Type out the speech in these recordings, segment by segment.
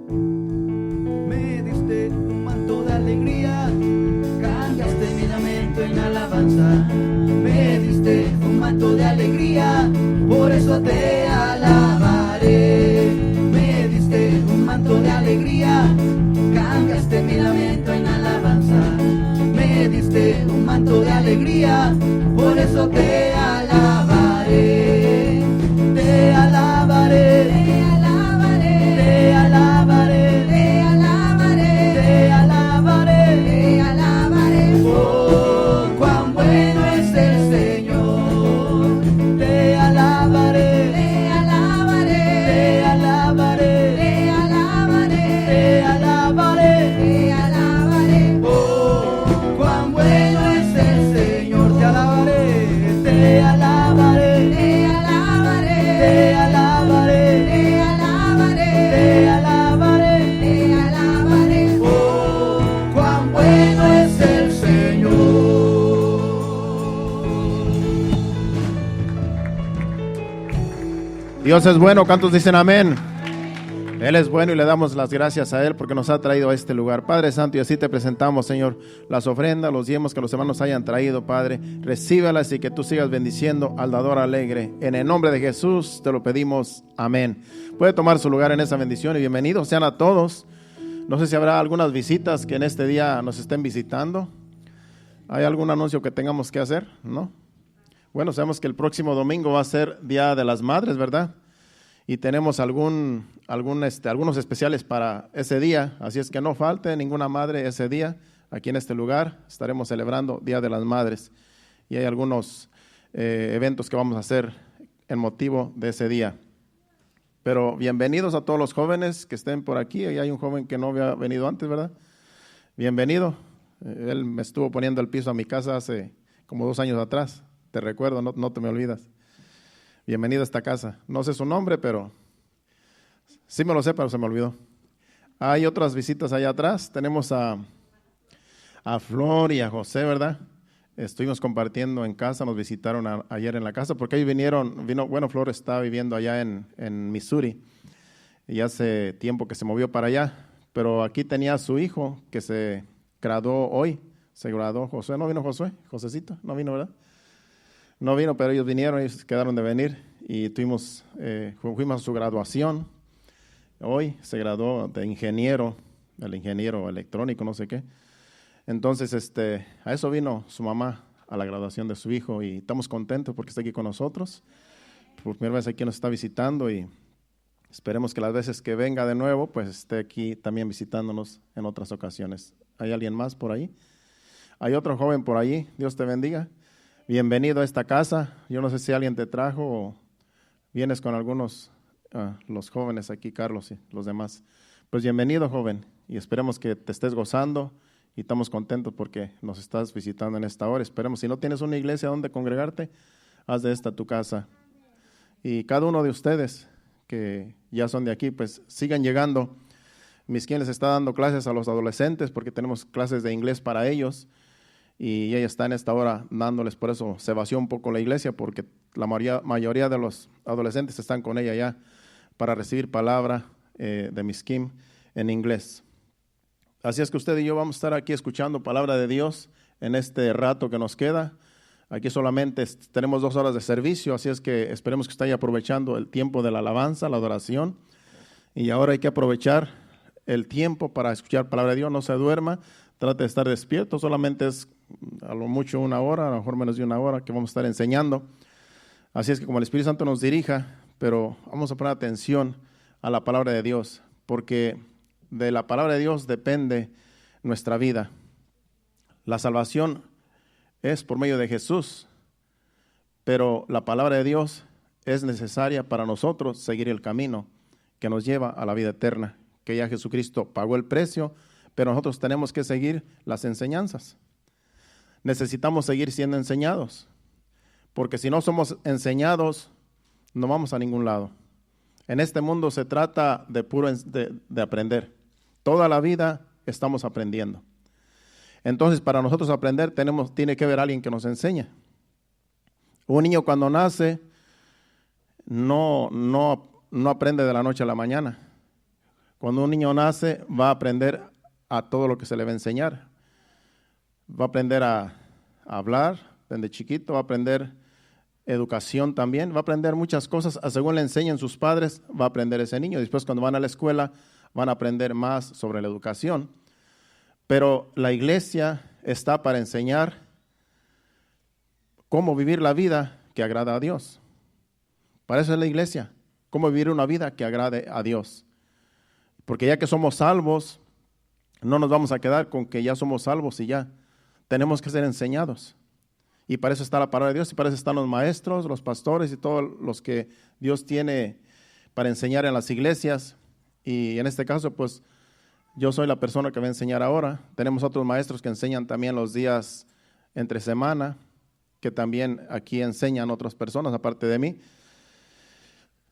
Me diste un manto de alegría, cambiaste mi lamento en alabanza. Me diste un manto de alegría, por eso te alabaré. Me diste un manto de alegría, cambiaste mi lamento en alabanza. Me diste un manto de alegría, por eso te alabaré. Te alabaré, te alabaré, te alabaré, te alabaré, te alabaré, te alabaré. Oh, cuán bueno es el Señor. Te alabaré, te alabaré, te alabaré, te alabaré, te alabaré, te alabaré. Oh, cuán bueno es el Señor. Te alabaré, te alabaré, te alabaré, te alabaré, te alabaré, te alabaré, te alabaré. Oh, cuán bueno es el Señor. Dios es bueno, ¿cuántos dicen amén? Él es bueno y le damos las gracias a Él porque nos ha traído a este lugar. Padre Santo, y así te presentamos, Señor, las ofrendas, los diezmos que los hermanos hayan traído, Padre. Recíbalas y que tú sigas bendiciendo al dador alegre. En el nombre de Jesús te lo pedimos, amén. Puede tomar su lugar en esa bendición y bienvenidos sean a todos. No sé si habrá algunas visitas que en este día nos estén visitando. ¿Hay algún anuncio que tengamos que hacer? ¿No? Bueno, sabemos que el próximo domingo va a ser Día de las Madres, ¿verdad? Y tenemos algunos especiales para ese día, así es que no falte ninguna madre ese día. Aquí en este lugar estaremos celebrando Día de las Madres y hay algunos eventos que vamos a hacer en motivo de ese día. Pero bienvenidos a todos los jóvenes que estén por aquí. Y hay un joven que no había venido antes, ¿verdad? Bienvenido. Él me estuvo poniendo el piso a mi casa hace como 2 años atrás. Te recuerdo, no te me olvidas. Bienvenido a esta casa. No sé su nombre, pero sí me lo sé, pero se me olvidó. Hay otras visitas allá atrás. Tenemos a Flor y a José, ¿verdad? Estuvimos compartiendo en casa, nos visitaron ayer en la casa, porque ahí vino, Flor está viviendo allá en Missouri, y hace tiempo que se movió para allá, pero aquí tenía a su hijo que se graduó hoy, José, ¿no vino Josué? Josecito, no vino, ¿verdad? No vino, pero ellos vinieron, ellos quedaron de venir y fuimos a su graduación. Hoy se graduó de ingeniero, el ingeniero electrónico, no sé qué. Entonces, a eso vino su mamá, a la graduación de su hijo, y estamos contentos porque está aquí con nosotros. Por primera vez aquí nos está visitando y esperemos que las veces que venga de nuevo, pues esté aquí también visitándonos en otras ocasiones. ¿Hay alguien más por ahí? ¿Hay otro joven por ahí? Dios te bendiga. Bienvenido a esta casa. Yo no sé si alguien te trajo o vienes con algunos, los jóvenes aquí, Carlos y los demás. Pues bienvenido, joven, y esperemos que te estés gozando y estamos contentos porque nos estás visitando en esta hora. Esperemos, si no tienes una iglesia donde congregarte, haz de esta tu casa. Y cada uno de ustedes que ya son de aquí, pues sigan llegando. Misquín les está dando clases a los adolescentes porque tenemos clases de inglés para ellos. Y ella está en esta hora dándoles, por eso se vació un poco la iglesia, porque la mayoría de los adolescentes están con ella ya para recibir palabra de Misquín en inglés. Así es que usted y yo vamos a estar aquí escuchando palabra de Dios en este rato que nos queda. Aquí solamente tenemos 2 horas de servicio, así es que esperemos que esté aprovechando el tiempo de la alabanza, la adoración. Y ahora hay que aprovechar el tiempo para escuchar palabra de Dios, no se duerma. Trate de estar despierto, solamente es a lo mucho 1 hora, a lo mejor menos de 1 hora que vamos a estar enseñando. Así es que como el Espíritu Santo nos dirija, pero vamos a poner atención a la palabra de Dios, porque de la palabra de Dios depende nuestra vida. La salvación es por medio de Jesús, pero la palabra de Dios es necesaria para nosotros seguir el camino que nos lleva a la vida eterna, que ya Jesucristo pagó el precio, pero nosotros tenemos que seguir las enseñanzas. Necesitamos seguir siendo enseñados, porque si no somos enseñados, no vamos a ningún lado. En este mundo se trata de aprender. Toda la vida estamos aprendiendo. Entonces, para nosotros aprender, tiene que haber alguien que nos enseñe. Un niño cuando nace, no aprende de la noche a la mañana. Cuando un niño nace, va a aprender a todo lo que se le va a enseñar. Va a aprender a hablar desde chiquito, va a aprender educación también, va a aprender muchas cosas. Según le enseñen sus padres, va a aprender ese niño. Después, cuando van a la escuela, van a aprender más sobre la educación. Pero la iglesia está para enseñar cómo vivir la vida que agrada a Dios. Para eso es la iglesia, cómo vivir una vida que agrade a Dios. Porque ya que somos salvos, no nos vamos a quedar con que ya somos salvos y ya. Tenemos que ser enseñados. Y para eso está la palabra de Dios, y para eso están los maestros, los pastores y todos los que Dios tiene para enseñar en las iglesias. Y en este caso, pues, yo soy la persona que va a enseñar ahora. Tenemos otros maestros que enseñan también los días entre semana, que también aquí enseñan otras personas aparte de mí.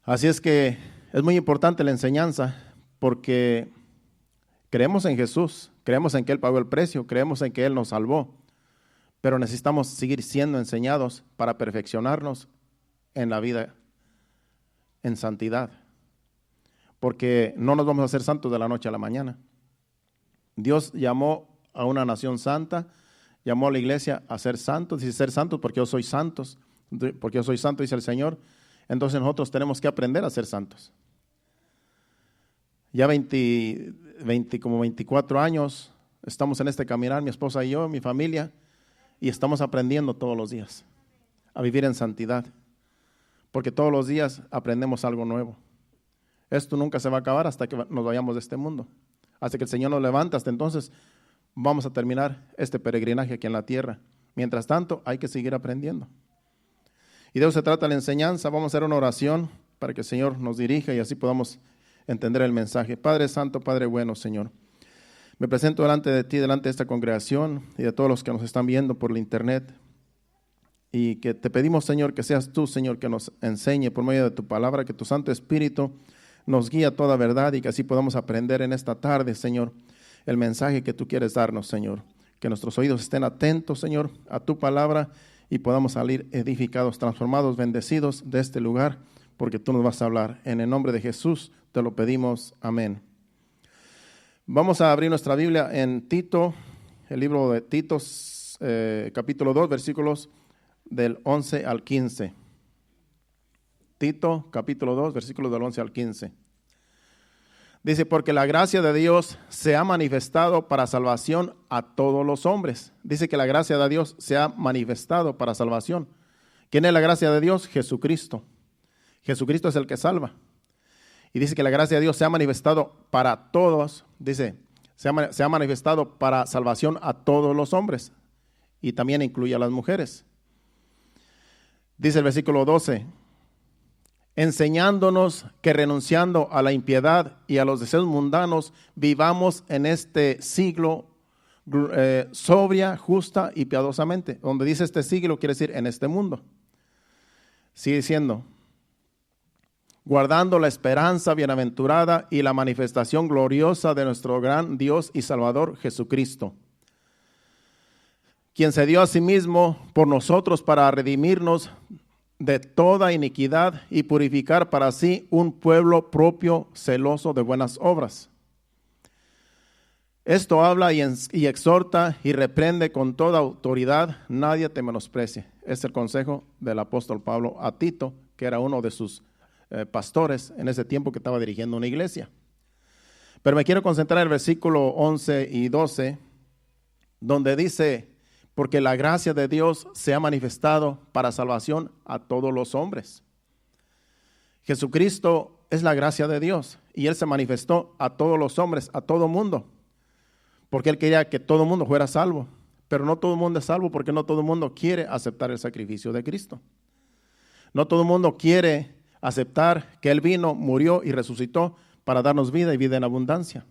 Así es que es muy importante la enseñanza, porque creemos en Jesús, creemos en que Él pagó el precio, creemos en que Él nos salvó, pero necesitamos seguir siendo enseñados para perfeccionarnos en la vida, en santidad, porque no nos vamos a hacer santos de la noche a la mañana. Dios llamó a una nación santa, llamó a la iglesia a ser santos, dice ser santos porque yo soy santos, porque yo soy santo, dice el Señor. Entonces nosotros tenemos que aprender a ser santos. Ya 24 años estamos en este caminar, mi esposa y yo, mi familia, y estamos aprendiendo todos los días a vivir en santidad, porque todos los días aprendemos algo nuevo. Esto nunca se va a acabar hasta que nos vayamos de este mundo. Hasta que el Señor nos levante, hasta entonces vamos a terminar este peregrinaje aquí en la tierra. Mientras tanto, hay que seguir aprendiendo. Y de eso se trata la enseñanza. Vamos a hacer una oración para que el Señor nos dirija y así podamos entender el mensaje. Padre Santo, Padre bueno, Señor, me presento delante de ti, delante de esta congregación y de todos los que nos están viendo por la internet, y que te pedimos, Señor, que seas tú, Señor, que nos enseñe por medio de tu palabra, que tu Santo Espíritu nos guíe a toda verdad y que así podamos aprender en esta tarde, Señor, el mensaje que tú quieres darnos, Señor. Que nuestros oídos estén atentos, Señor, a tu palabra y podamos salir edificados, transformados, bendecidos de este lugar, porque tú nos vas a hablar. En el nombre de Jesús te lo pedimos. Amén. Vamos a abrir nuestra Biblia en Tito, el libro de Tito, capítulo 2, versículos del 11 al 15. Tito, capítulo 2, versículos del 11 al 15. Dice, porque la gracia de Dios se ha manifestado para salvación a todos los hombres. Dice que la gracia de Dios se ha manifestado para salvación. ¿Quién es la gracia de Dios? Jesucristo. Jesucristo es el que salva. Y dice que la gracia de Dios se ha manifestado para todos. Dice, se ha manifestado para salvación a todos los hombres. Y también incluye a las mujeres. Dice el versículo 12. Enseñándonos que renunciando a la impiedad y a los deseos mundanos, vivamos en este siglo sobria, justa y piadosamente. Donde dice este siglo, quiere decir en este mundo. Sigue diciendo, guardando la esperanza bienaventurada y la manifestación gloriosa de nuestro gran Dios y Salvador Jesucristo, quien se dio a sí mismo por nosotros para redimirnos de toda iniquidad y purificar para sí un pueblo propio celoso de buenas obras. Esto habla y exhorta y reprende con toda autoridad, nadie te menosprecie. Es el consejo del apóstol Pablo a Tito, que era uno de sus pastores en ese tiempo que estaba dirigiendo una iglesia. Pero me quiero concentrar en el versículo 11 y 12, donde dice, porque la gracia de Dios se ha manifestado para salvación a todos los hombres. Jesucristo es la gracia de Dios y Él se manifestó a todos los hombres, a todo mundo, porque Él quería que todo mundo fuera salvo, pero no todo el mundo es salvo porque no todo el mundo quiere aceptar el sacrificio de Cristo. No todo el mundo quiere aceptar que Él vino, murió y resucitó para darnos vida y vida en abundancia.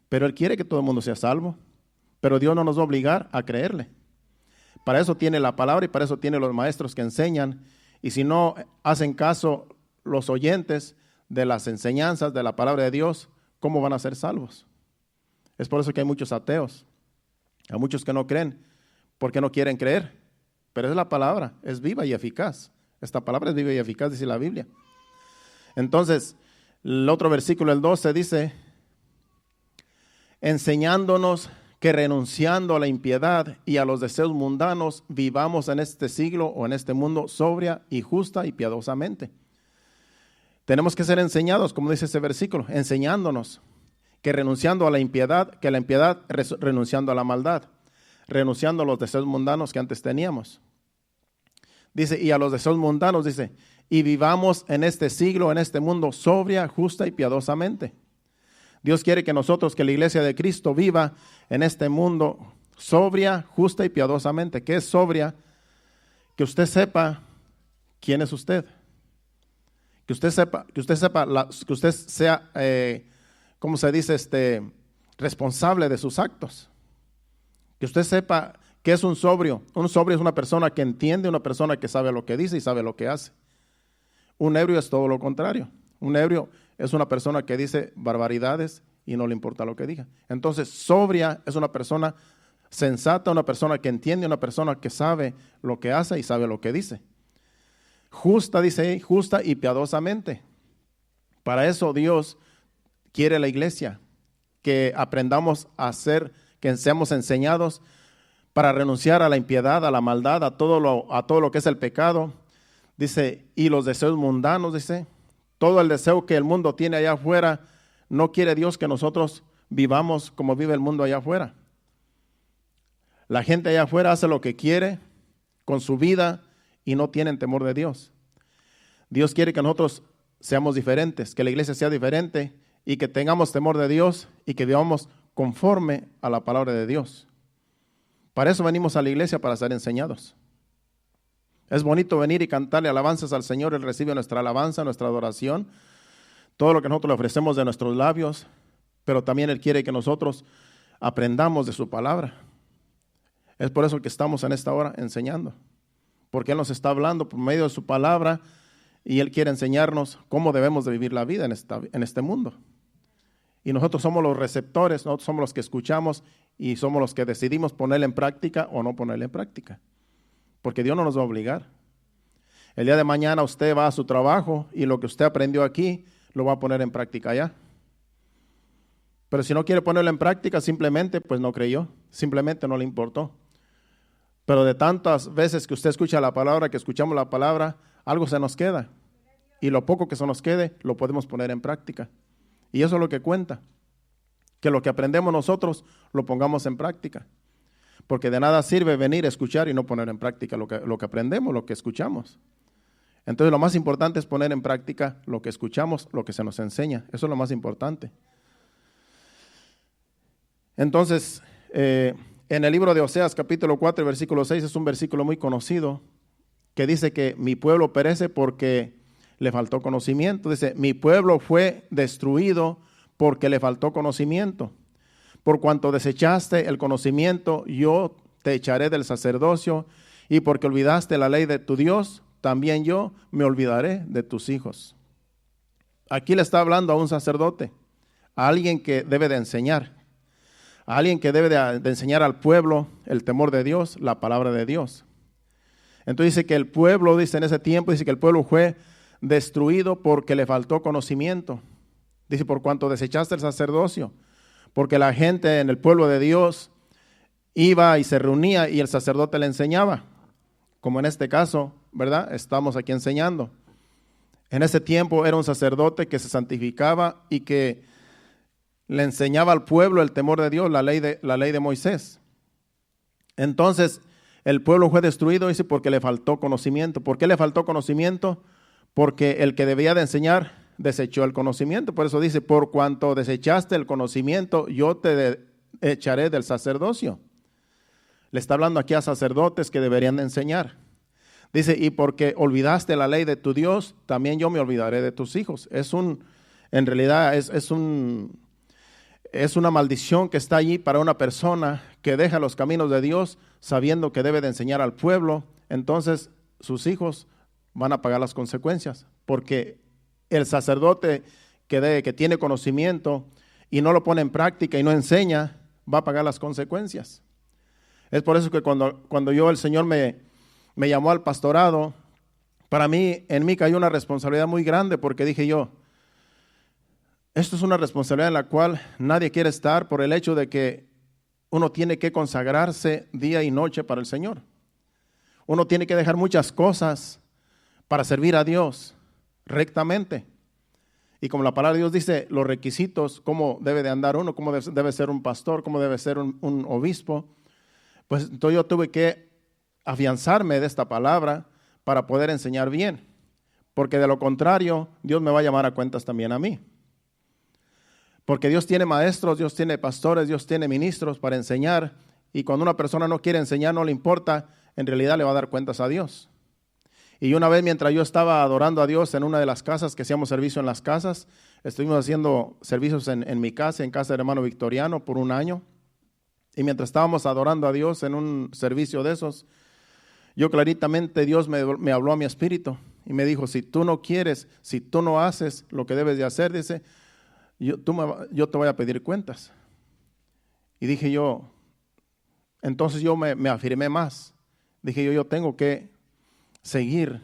Pero Él quiere que todo el mundo sea salvo. Pero Dios no nos va a obligar a creerle. Para eso tiene la palabra y para eso tiene los maestros que enseñan. Y si no hacen caso los oyentes de las enseñanzas de la palabra de Dios, ¿cómo van a ser salvos? Es por eso que hay muchos ateos, hay muchos que no creen, porque no quieren creer. Pero es la palabra, es viva y eficaz. Esta palabra es viva y eficaz, dice la Biblia. Entonces, El otro versículo, el 12, dice, enseñándonos que renunciando a la impiedad y a los deseos mundanos, vivamos en este siglo o en este mundo sobria y justa y piadosamente. Tenemos que ser enseñados, como dice ese versículo, enseñándonos que renunciando a la impiedad, que la impiedad renunciando a la maldad, renunciando a los deseos mundanos que antes teníamos. Dice, y a los deseos mundanos, dice, y vivamos en este siglo, en este mundo sobria, justa y piadosamente. Dios quiere que nosotros, que la iglesia de Cristo viva en este mundo sobria, justa y piadosamente. ¿Qué es sobria? Que usted sepa quién es usted. Que usted sea, ¿cómo se dice? Responsable de sus actos. Que usted sepa qué es un sobrio. Un sobrio es una persona que entiende, una persona que sabe lo que dice y sabe lo que hace. Un ebrio es todo lo contrario. Un ebrio es una persona que dice barbaridades y no le importa lo que diga. Entonces, sobria es una persona sensata, una persona que entiende, una persona que sabe lo que hace y sabe lo que dice. Justa, dice ahí, justa y piadosamente. Para eso Dios quiere la iglesia, que aprendamos a ser, que seamos enseñados para renunciar a la impiedad, a la maldad, a todo lo que es el pecado. Dice, y los deseos mundanos, dice, todo el deseo que el mundo tiene allá afuera, no quiere Dios que nosotros vivamos como vive el mundo allá afuera. La gente allá afuera hace lo que quiere con su vida y no tienen temor de Dios. Dios quiere que nosotros seamos diferentes, que la iglesia sea diferente y que tengamos temor de Dios y que vivamos conforme a la palabra de Dios. Para eso venimos a la iglesia, para ser enseñados. Es bonito venir y cantarle alabanzas al Señor. Él recibe nuestra alabanza, nuestra adoración, todo lo que nosotros le ofrecemos de nuestros labios, pero también Él quiere que nosotros aprendamos de su palabra. Es por eso que estamos en esta hora enseñando, porque Él nos está hablando por medio de su palabra y Él quiere enseñarnos cómo debemos de vivir la vida en este mundo. Y nosotros somos los receptores, nosotros somos los que escuchamos y somos los que decidimos ponerla en práctica o no ponerla en práctica. Porque Dios no nos va a obligar. El día de mañana usted va a su trabajo y lo que usted aprendió aquí lo va a poner en práctica allá. Pero si no quiere ponerlo en práctica, simplemente pues no creyó, simplemente no le importó. Pero de tantas veces que usted escucha la palabra, que escuchamos la palabra, algo se nos queda. Y lo poco que se nos quede, lo podemos poner en práctica. Y eso es lo que cuenta. Que lo que aprendemos nosotros, lo pongamos en práctica. Porque de nada sirve venir a escuchar y no poner en práctica lo que aprendemos, lo que escuchamos. Entonces lo más importante es poner en práctica lo que escuchamos, lo que se nos enseña. Eso es lo más importante. Entonces, en el libro de Oseas, capítulo 4, versículo 6, es un versículo muy conocido que dice que mi pueblo perece porque le faltó conocimiento. Dice, mi pueblo fue destruido porque le faltó conocimiento. Por cuanto desechaste el conocimiento, yo te echaré del sacerdocio, y porque olvidaste la ley de tu Dios, también yo me olvidaré de tus hijos. Aquí le está hablando a un sacerdote, a alguien que debe de enseñar, a alguien que debe de enseñar al pueblo el temor de Dios, la palabra de Dios. Entonces dice que el pueblo, dice en ese tiempo, dice que el pueblo fue destruido porque le faltó conocimiento. Dice, por cuanto desechaste el sacerdocio, porque la gente en el pueblo de Dios iba y se reunía y el sacerdote le enseñaba, como en este caso, ¿verdad? Estamos aquí enseñando. En ese tiempo era un sacerdote que se santificaba y que le enseñaba al pueblo el temor de Dios, la ley de Moisés. Entonces, el pueblo fue destruido, dice, porque le faltó conocimiento. ¿Por qué le faltó conocimiento? Porque el que debía de enseñar desechó el conocimiento. Por eso dice, por cuanto desechaste el conocimiento, yo te echaré del sacerdocio. Le está hablando aquí a sacerdotes que deberían de enseñar. Dice, y porque olvidaste la ley de tu Dios, también yo me olvidaré de tus hijos. En realidad es una maldición que está allí para una persona que deja los caminos de Dios sabiendo que debe de enseñar al pueblo. Entonces sus hijos van a pagar las consecuencias, porque el sacerdote que tiene conocimiento y no lo pone en práctica y no enseña, va a pagar las consecuencias. Es por eso que cuando el Señor me llamó al pastorado, en mí cayó una responsabilidad muy grande, porque dije yo, Esto es una responsabilidad en la cual nadie quiere estar por el hecho de que uno tiene que consagrarse día y noche para el Señor. Uno tiene que dejar muchas cosas para servir a Dios rectamente. Y como la palabra de Dios dice, los requisitos, cómo debe de andar uno, cómo debe ser un pastor, cómo debe ser un obispo, pues entonces yo tuve que afianzarme de esta palabra para poder enseñar bien. Porque de lo contrario, Dios me va a llamar a cuentas también a mí. Porque Dios tiene maestros, Dios tiene pastores, Dios tiene ministros para enseñar. Y cuando una persona no quiere enseñar, no le importa, en realidad le va a dar cuentas a Dios. Y una vez mientras yo estaba adorando a Dios en una de las casas, que hacíamos servicio en las casas, estuvimos haciendo servicios en mi casa, en casa del hermano Victoriano, por un año. Y mientras estábamos adorando a Dios en un servicio de esos, yo claritamente Dios me habló a mi espíritu y me dijo, si tú no quieres, si tú no haces lo que debes de hacer, dice, yo te voy a pedir cuentas. Y dije yo, entonces yo me afirmé más. Dije yo tengo que seguir,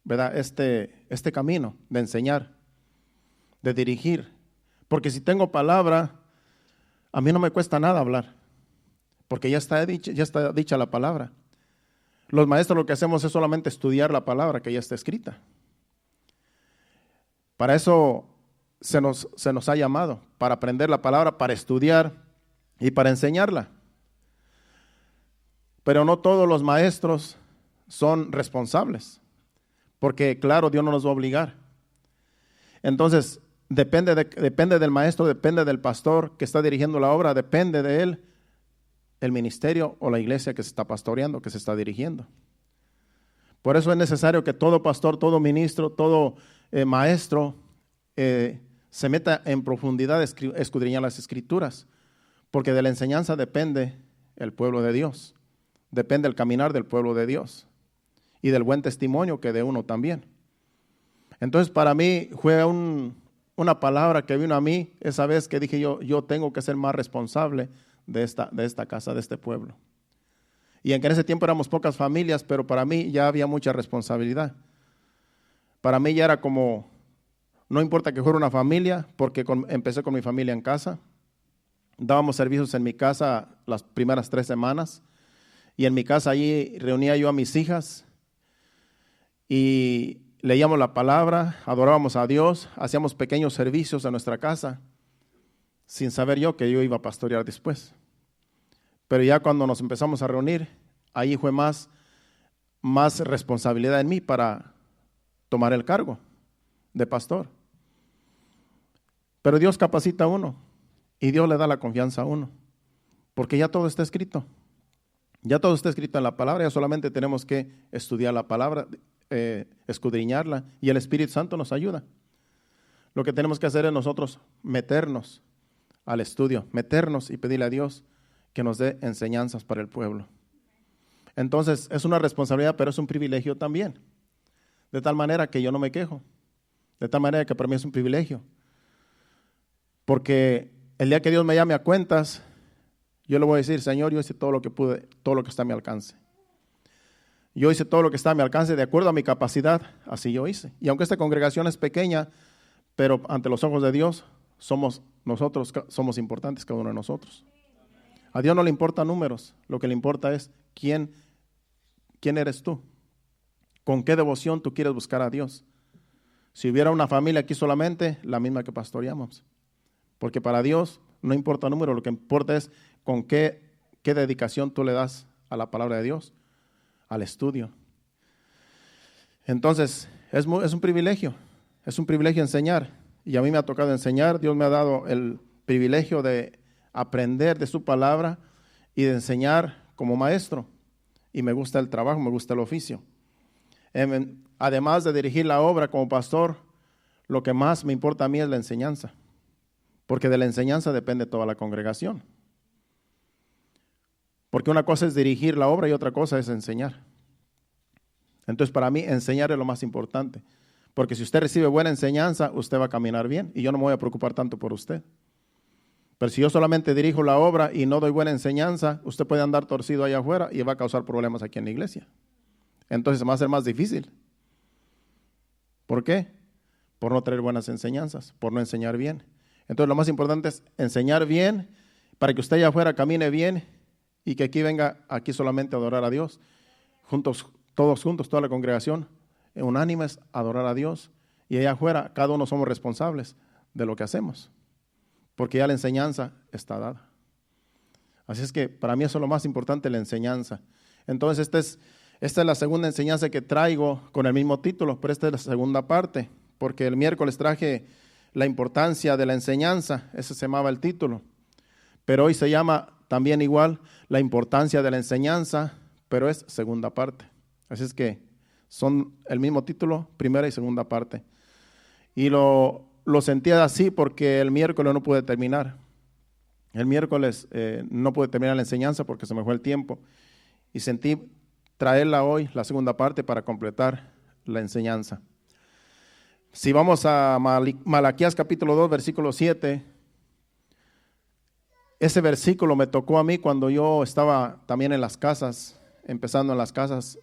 ¿verdad? Este camino de enseñar, de dirigir. Porque si tengo palabra, a mí no me cuesta nada hablar. Porque ya está dicha la palabra. Los maestros lo que hacemos es solamente estudiar la palabra que ya está escrita. Para eso se nos ha llamado, para aprender la palabra, para estudiar y para enseñarla. Pero no todos los maestros son responsables, porque claro, Dios no nos va a obligar. Entonces, depende del maestro, depende del pastor que está dirigiendo la obra, depende de él el ministerio o la iglesia que se está pastoreando, que se está dirigiendo. Por eso es necesario que todo pastor, todo ministro, todo maestro se meta en profundidad a escudriñar las escrituras, porque de la enseñanza depende el pueblo de Dios, depende el caminar del pueblo de Dios y del buen testimonio que de uno también. Entonces para mí fue una palabra que vino a mí esa vez que dije yo tengo que ser más responsable de esta casa, de este pueblo. Y en ese tiempo éramos pocas familias, pero para mí ya había mucha responsabilidad. Para mí ya era como, no importa que fuera una familia, porque empecé con mi familia en casa. Dábamos servicios en mi casa las primeras 3 semanas. Y en mi casa allí reunía yo a mis hijas y leíamos la palabra, adorábamos a Dios, hacíamos pequeños servicios en nuestra casa, sin saber yo que yo iba a pastorear después. Pero ya cuando nos empezamos a reunir, ahí fue más responsabilidad en mí para tomar el cargo de pastor. Pero Dios capacita a uno y Dios le da la confianza a uno, porque ya todo está escrito. Ya todo está escrito en la palabra, ya solamente tenemos que estudiar la palabra, escudriñarla, y el Espíritu Santo nos ayuda. Lo que tenemos que hacer es nosotros meternos al estudio, meternos y pedirle a Dios que nos dé enseñanzas para el pueblo. Entonces, es una responsabilidad, pero es un privilegio también. De tal manera que yo no me quejo. De tal manera que para mí es un privilegio. Porque el día que Dios me llame a cuentas, yo le voy a decir, Señor, yo hice todo lo que pude, todo lo que está a mi alcance. Yo hice todo lo que está a mi alcance de acuerdo a mi capacidad, así yo hice. Y aunque esta congregación es pequeña, pero ante los ojos de Dios, nosotros somos importantes, cada uno de nosotros. A Dios no le importan números, lo que le importa es quién eres tú, con qué devoción tú quieres buscar a Dios. Si hubiera una familia aquí solamente, la misma que pastoreamos, porque para Dios no importa número, lo que importa es con qué dedicación tú le das a la palabra de Dios, al estudio. Entonces, es un privilegio enseñar, y a mí me ha tocado enseñar. Dios me ha dado el privilegio de aprender de su palabra y de enseñar como maestro, y me gusta el trabajo, me gusta el oficio. Además de dirigir la obra como pastor, lo que más me importa a mí es la enseñanza, porque de la enseñanza depende toda la congregación. Porque una cosa es dirigir la obra y otra cosa es enseñar. Entonces para mí enseñar es lo más importante, porque si usted recibe buena enseñanza, usted va a caminar bien y yo no me voy a preocupar tanto por usted. Pero si yo solamente dirijo la obra y no doy buena enseñanza, usted puede andar torcido allá afuera y va a causar problemas aquí en la iglesia. Entonces va a ser más difícil. ¿Por qué? por no traer buenas enseñanzas, por no enseñar bien. Entonces lo más importante es enseñar bien para que usted allá afuera camine bien y que aquí venga aquí solamente a adorar a Dios. Todos juntos, toda la congregación, unánimes, a adorar a Dios. Y allá afuera cada uno somos responsables de lo que hacemos, porque ya la enseñanza está dada. Así es que para mí eso es lo más importante, la enseñanza. Entonces esta es la segunda enseñanza que traigo con el mismo título, pero esta es la segunda parte, porque el miércoles traje la importancia de la enseñanza, ese se llamaba el título, pero hoy se llama también igual la importancia de la enseñanza, pero es segunda parte. Así es que son el mismo título, primera y segunda parte. Y lo sentía así porque el miércoles no pude terminar. El miércoles no pude terminar la enseñanza porque se me fue el tiempo. Y sentí traerla hoy, la segunda parte, para completar la enseñanza. Si vamos a Malaquías capítulo 2, versículo 7, ese versículo me tocó a mí cuando yo estaba también en las casas, empezando en las casas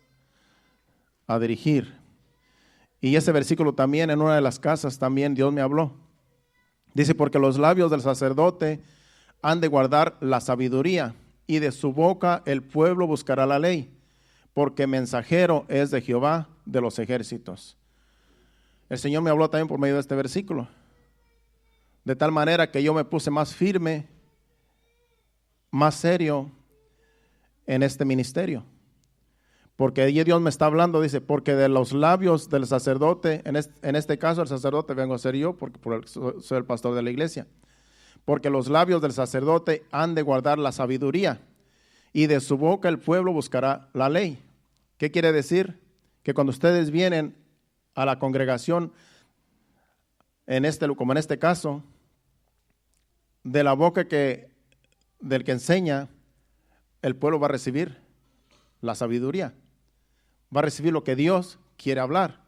a dirigir. Y ese versículo también, en una de las casas, también Dios me habló. Dice, porque los labios del sacerdote han de guardar la sabiduría, y de su boca el pueblo buscará la ley, porque mensajero es de Jehová de los ejércitos. El Señor me habló también por medio de este versículo, de tal manera que yo me puse más firme, más serio en este ministerio. Porque allí Dios me está hablando, dice, porque de los labios del sacerdote, en este caso el sacerdote vengo a ser yo, porque soy el pastor de la iglesia. Porque los labios del sacerdote han de guardar la sabiduría, y de su boca el pueblo buscará la ley. ¿Qué quiere decir? Que cuando ustedes vienen a la congregación, como en este caso, de la boca del que enseña, el pueblo va a recibir la sabiduría. Va a recibir lo que Dios quiere hablar.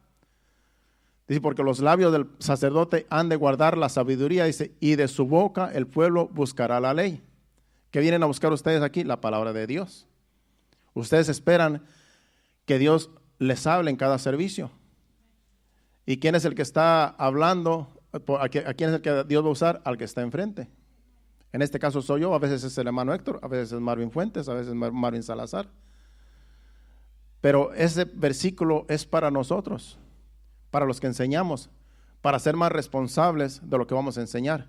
Dice, porque los labios del sacerdote han de guardar la sabiduría, dice, y de su boca el pueblo buscará la ley. ¿Qué vienen a buscar ustedes aquí? La palabra de Dios. Ustedes esperan que Dios les hable en cada servicio. ¿Y quién es el que está hablando? ¿A quién es el que Dios va a usar? Al que está enfrente. En este caso soy yo, a veces es el hermano Héctor, a veces es Marvin Fuentes, a veces es Marvin Salazar. Pero ese versículo es para nosotros, para los que enseñamos, para ser más responsables de lo que vamos a enseñar.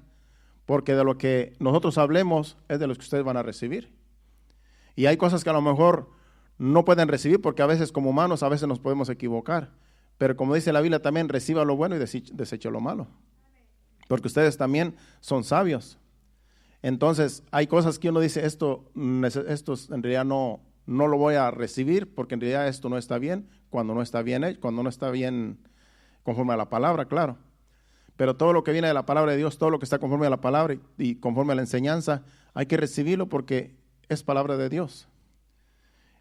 Porque de lo que nosotros hablemos es de los que ustedes van a recibir. Y hay cosas que a lo mejor no pueden recibir porque a veces como humanos a veces nos podemos equivocar. Pero como dice la Biblia también, reciba lo bueno y deseche lo malo. Porque ustedes también son sabios. Entonces hay cosas que uno dice, esto en realidad no lo voy a recibir porque en realidad esto no está bien, cuando no está bien conforme a la palabra, claro. Pero todo lo que viene de la palabra de Dios, todo lo que está conforme a la palabra y conforme a la enseñanza, hay que recibirlo porque es palabra de Dios.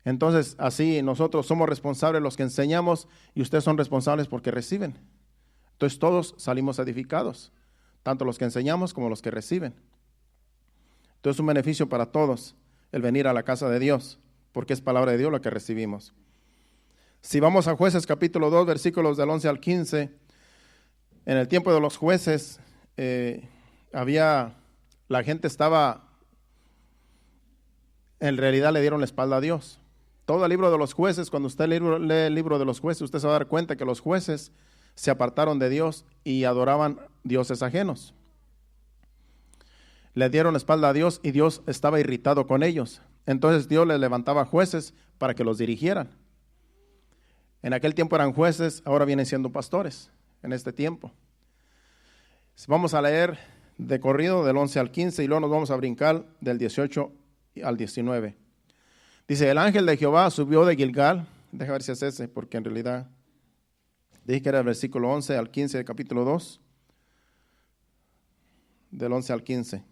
Entonces, así nosotros somos responsables los que enseñamos y ustedes son responsables porque reciben. Entonces todos salimos edificados, tanto los que enseñamos como los que reciben. Entonces es un beneficio para todos el venir a la casa de Dios, porque es palabra de Dios la que recibimos. Si vamos a Jueces capítulo 2, versículos del 11 al 15, en el tiempo de los jueces la gente estaba, en realidad le dieron la espalda a Dios. Todo el libro de los jueces, cuando usted lee el libro de los jueces, usted se va a dar cuenta que los jueces se apartaron de Dios y adoraban dioses ajenos. Le dieron la espalda a Dios y Dios estaba irritado con ellos. Entonces Dios les levantaba jueces para que los dirigieran. En aquel tiempo eran jueces, ahora vienen siendo pastores, en este tiempo. Vamos a leer de corrido del 11 al 15 y luego nos vamos a brincar del 18 al 19. Dice, el ángel de Jehová subió de Gilgal, deja ver si es ese, porque en realidad dije que era el versículo 11 al 15 del capítulo 2, del 11 al 15.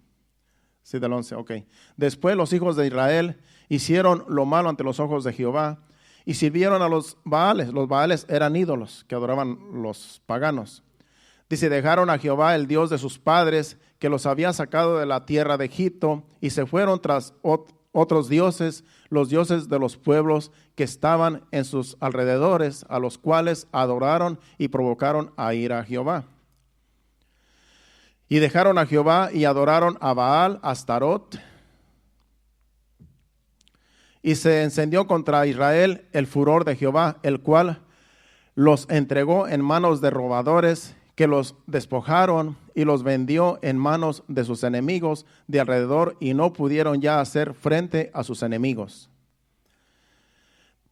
Sí, del 11, ok. Después los hijos de Israel hicieron lo malo ante los ojos de Jehová y sirvieron a los Baales. Los Baales eran ídolos que adoraban los paganos. Dice, dejaron a Jehová, el Dios de sus padres, que los había sacado de la tierra de Egipto, y se fueron tras otros dioses, los dioses de los pueblos que estaban en sus alrededores, a los cuales adoraron y provocaron a ira a Jehová. Y dejaron a Jehová y adoraron a Baal, a Astarot. Y se encendió contra Israel el furor de Jehová, el cual los entregó en manos de robadores, que los despojaron y los vendió en manos de sus enemigos de alrededor, y no pudieron ya hacer frente a sus enemigos.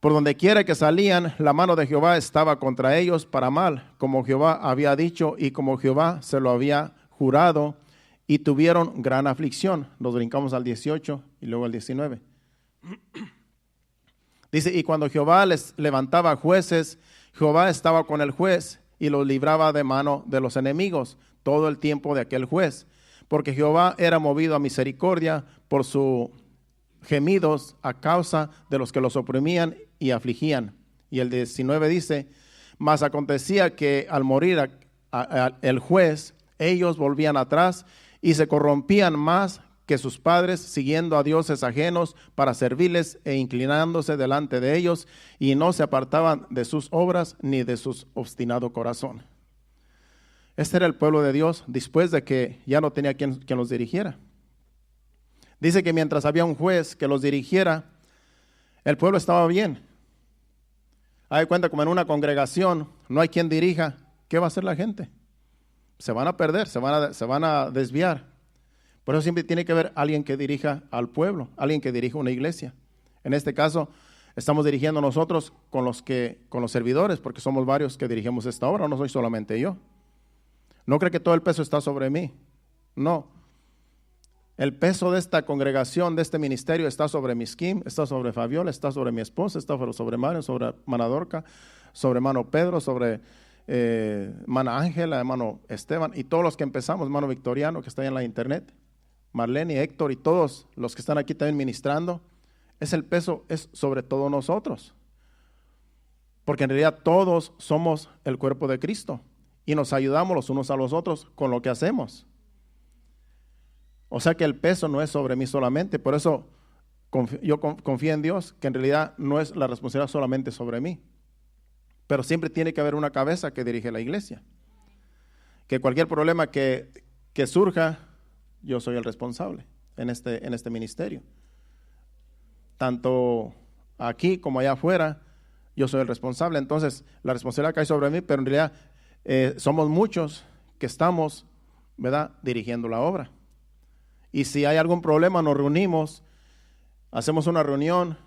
Por donde quiera que salían, la mano de Jehová estaba contra ellos para mal, como Jehová había dicho y como Jehová se lo había jurado, y tuvieron gran aflicción. Nos brincamos al 18 y luego al 19. Dice, y cuando Jehová les levantaba jueces, Jehová estaba con el juez y los libraba de mano de los enemigos todo el tiempo de aquel juez, porque Jehová era movido a misericordia por sus gemidos a causa de los que los oprimían y afligían. Y el 19 dice, mas acontecía que al morir el juez, ellos volvían atrás y se corrompían más que sus padres, siguiendo a dioses ajenos para servirles e inclinándose delante de ellos, y no se apartaban de sus obras ni de su obstinado corazón. Este era el pueblo de Dios después de que ya no tenía quien los dirigiera. Dice que mientras había un juez que los dirigiera, el pueblo estaba bien. Hay cuenta, como en una congregación no hay quien dirija, ¿qué va a hacer la gente? Se van a perder, se van a desviar. Por eso siempre tiene que haber alguien que dirija al pueblo, alguien que dirija una iglesia. En este caso, estamos dirigiendo nosotros con los servidores, porque somos varios que dirigimos esta obra, no soy solamente yo. No creo que todo el peso está sobre mí, no. El peso de esta congregación, de este ministerio, está sobre Misquim, está sobre Fabiola, está sobre mi esposa, está sobre Mario, sobre hermana Dorca, sobre hermano Pedro, sobre hermana Ángela, hermano Esteban, y todos los que empezamos, hermano Victoriano, que está ahí en la internet, Marlene, Héctor y todos los que están aquí también ministrando. El peso es sobre todos nosotros, porque en realidad todos somos el cuerpo de Cristo y nos ayudamos los unos a los otros con lo que hacemos. O sea que el peso no es sobre mí solamente. Por eso yo confío en Dios, que en realidad no es la responsabilidad solamente sobre mí, pero siempre tiene que haber una cabeza que dirige la iglesia, que cualquier problema que surja, yo soy el responsable en este ministerio. Tanto aquí como allá afuera, yo soy el responsable. Entonces, la responsabilidad cae sobre mí, pero en realidad somos muchos que estamos, ¿verdad?, dirigiendo la obra. Y si hay algún problema, nos reunimos, hacemos una reunión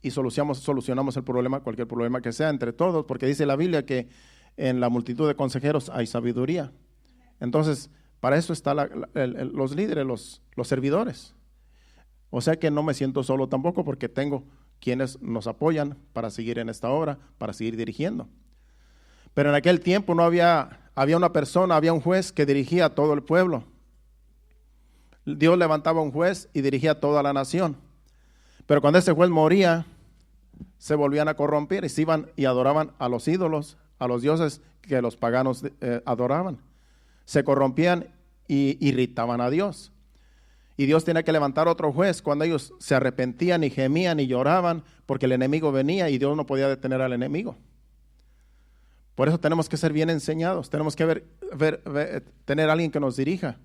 y solucionamos el problema, cualquier problema que sea, entre todos, porque dice la Biblia que en la multitud de consejeros hay sabiduría. Entonces, para eso están los líderes, los servidores. O sea que no me siento solo tampoco, porque tengo quienes nos apoyan para seguir en esta obra, para seguir dirigiendo. Pero en aquel tiempo no había una persona, había un juez que dirigía a todo el pueblo. Dios levantaba un juez y dirigía a toda la nación. Pero cuando ese juez moría, se volvían a corromper y se iban y adoraban a los ídolos, a los dioses que los paganos adoraban. Se corrompían y irritaban a Dios. Y Dios tenía que levantar otro juez cuando ellos se arrepentían y gemían y lloraban porque el enemigo venía y Dios no podía detener al enemigo. Por eso tenemos que ser bien enseñados, tenemos que tener a alguien que nos dirija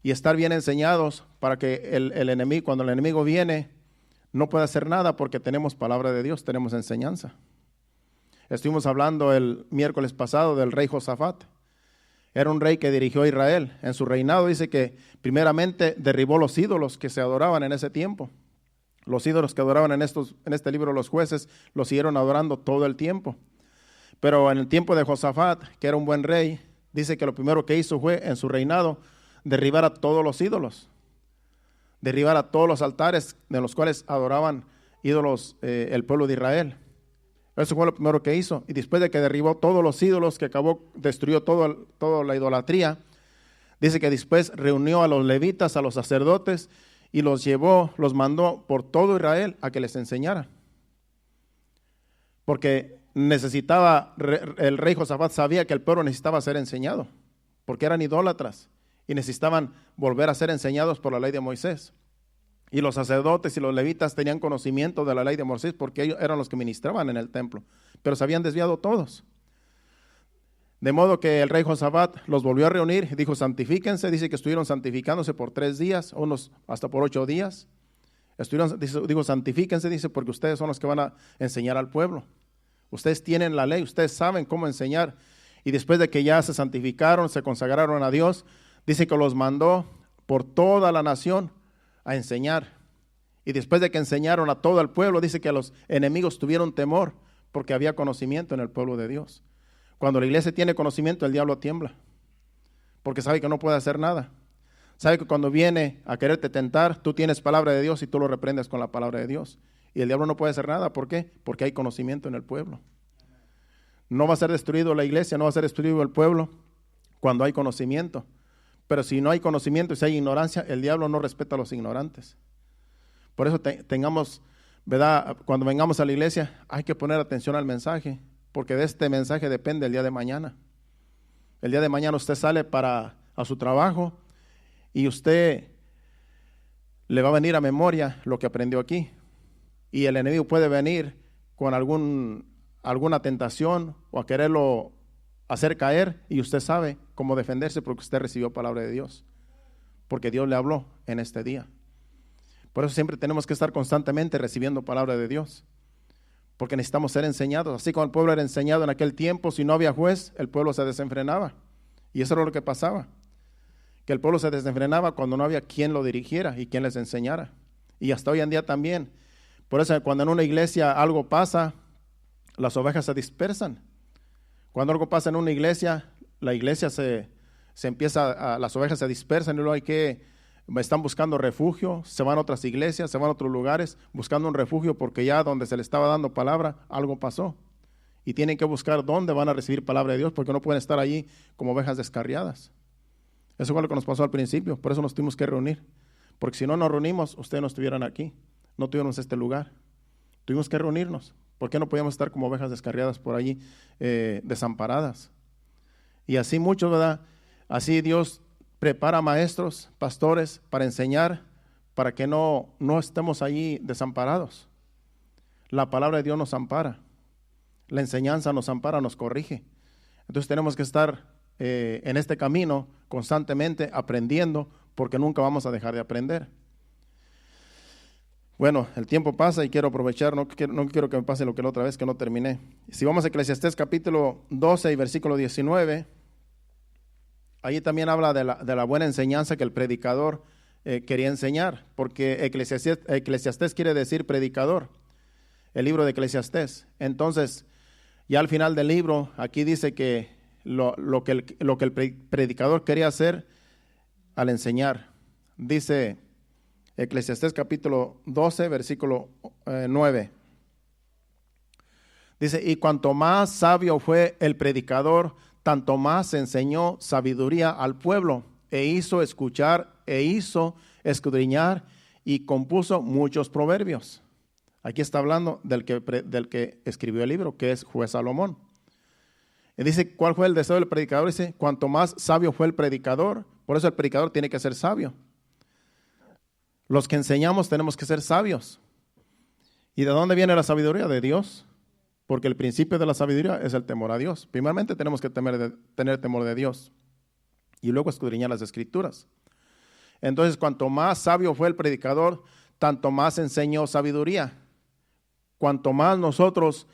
y estar bien enseñados para que el enemigo, cuando el enemigo viene, no pueda hacer nada, porque tenemos palabra de Dios, tenemos enseñanza. Estuvimos hablando el miércoles pasado del rey Josafat. Era un rey que dirigió a Israel. En su reinado dice que primeramente derribó los ídolos que se adoraban en ese tiempo. Los ídolos que adoraban en este libro los jueces los siguieron adorando todo el tiempo. Pero en el tiempo de Josafat, que era un buen rey, dice que lo primero que hizo fue en su reinado derribar a todos los ídolos, derribar a todos los altares de los cuales adoraban ídolos el pueblo de Israel. Eso fue lo primero que hizo. Y después de que derribó todos los ídolos, que destruyó toda la idolatría, dice que después reunió a los levitas, a los sacerdotes, y los mandó por todo Israel a que les enseñara. Porque el rey Josafat sabía que el pueblo necesitaba ser enseñado, porque eran idólatras y necesitaban volver a ser enseñados por la ley de Moisés. Y los sacerdotes y los levitas tenían conocimiento de la ley de Moisés, porque ellos eran los que ministraban en el templo, pero se habían desviado todos. De modo que el rey Josafat los volvió a reunir, dijo, santifíquense. Dice que estuvieron santificándose por 3 días, unos hasta por 8 días. Digo, santifíquense, dice, porque ustedes son los que van a enseñar al pueblo. Ustedes tienen la ley, ustedes saben cómo enseñar. Y después de que ya se santificaron, se consagraron a Dios, dice que los mandó por toda la nación a enseñar. Y después de que enseñaron a todo el pueblo, dice que los enemigos tuvieron temor porque había conocimiento en el pueblo de Dios. Cuando la iglesia tiene conocimiento, el diablo tiembla, porque sabe que no puede hacer nada. Sabe que cuando viene a quererte tentar, tú tienes palabra de Dios y tú lo reprendes con la palabra de Dios. Y el diablo no puede hacer nada. ¿Por qué? Porque hay conocimiento en el pueblo. No va a ser destruido la iglesia, no va a ser destruido el pueblo cuando hay conocimiento. Pero si no hay conocimiento y si hay ignorancia, el diablo no respeta a los ignorantes. Por eso tengamos, ¿verdad? Cuando vengamos a la iglesia, hay que poner atención al mensaje, porque de este mensaje depende el día de mañana. El día de mañana usted sale a su trabajo y usted le va a venir a memoria lo que aprendió aquí. Y el enemigo puede venir con alguna tentación o a quererlo hacer caer, y usted sabe cómo defenderse porque usted recibió palabra de Dios, porque Dios le habló en este día. Por eso siempre tenemos que estar constantemente recibiendo palabra de Dios, porque necesitamos ser enseñados. Así como el pueblo era enseñado en aquel tiempo, si no había juez, el pueblo se desenfrenaba. Y eso era lo que pasaba, que el pueblo se desenfrenaba cuando no había quien lo dirigiera y quien les enseñara. Y hasta hoy en día también. Por eso cuando en una iglesia algo pasa, las ovejas se dispersan. Cuando algo pasa en una iglesia, la iglesia las ovejas se dispersan y luego están buscando refugio, se van a otras iglesias, se van a otros lugares buscando un refugio, porque ya donde se les estaba dando palabra, algo pasó. Y tienen que buscar dónde van a recibir palabra de Dios, porque no pueden estar allí como ovejas descarriadas. Eso fue lo que nos pasó al principio, por eso nos tuvimos que reunir. Porque si no nos reunimos, ustedes no estuvieran aquí, no tuviéramos este lugar. Tuvimos que reunirnos. ¿Por qué no podíamos estar como ovejas descarriadas por allí, desamparadas? Y así muchos, ¿verdad? Así Dios prepara maestros, pastores para enseñar, para que no estemos allí desamparados. La palabra de Dios nos ampara, la enseñanza nos ampara, nos corrige. Entonces tenemos que estar en este camino constantemente aprendiendo, porque nunca vamos a dejar de aprender. Bueno, el tiempo pasa y quiero aprovechar, no quiero que me pase lo que la otra vez que no terminé. Si vamos a Eclesiastés capítulo 12 y versículo 19, allí también habla de la buena enseñanza que el predicador quería enseñar, porque Eclesiastés quiere decir predicador, el libro de Eclesiastés. Entonces, ya al final del libro, aquí dice que lo que el predicador quería hacer al enseñar. Dice Eclesiastés capítulo 12, versículo 9. Dice, y cuanto más sabio fue el predicador, tanto más enseñó sabiduría al pueblo, e hizo escuchar, e hizo escudriñar, y compuso muchos proverbios. Aquí está hablando del que escribió el libro, que es Juez Salomón. Y dice, ¿cuál fue el deseo del predicador? Dice, cuanto más sabio fue el predicador, por eso el predicador tiene que ser sabio. Los que enseñamos tenemos que ser sabios. ¿Y de dónde viene la sabiduría? De Dios. Porque el principio de la sabiduría es el temor a Dios. Primeramente tenemos que tener temor de Dios. Y luego escudriñar las Escrituras. Entonces, cuanto más sabio fue el predicador, tanto más enseñó sabiduría. Cuanto más nosotros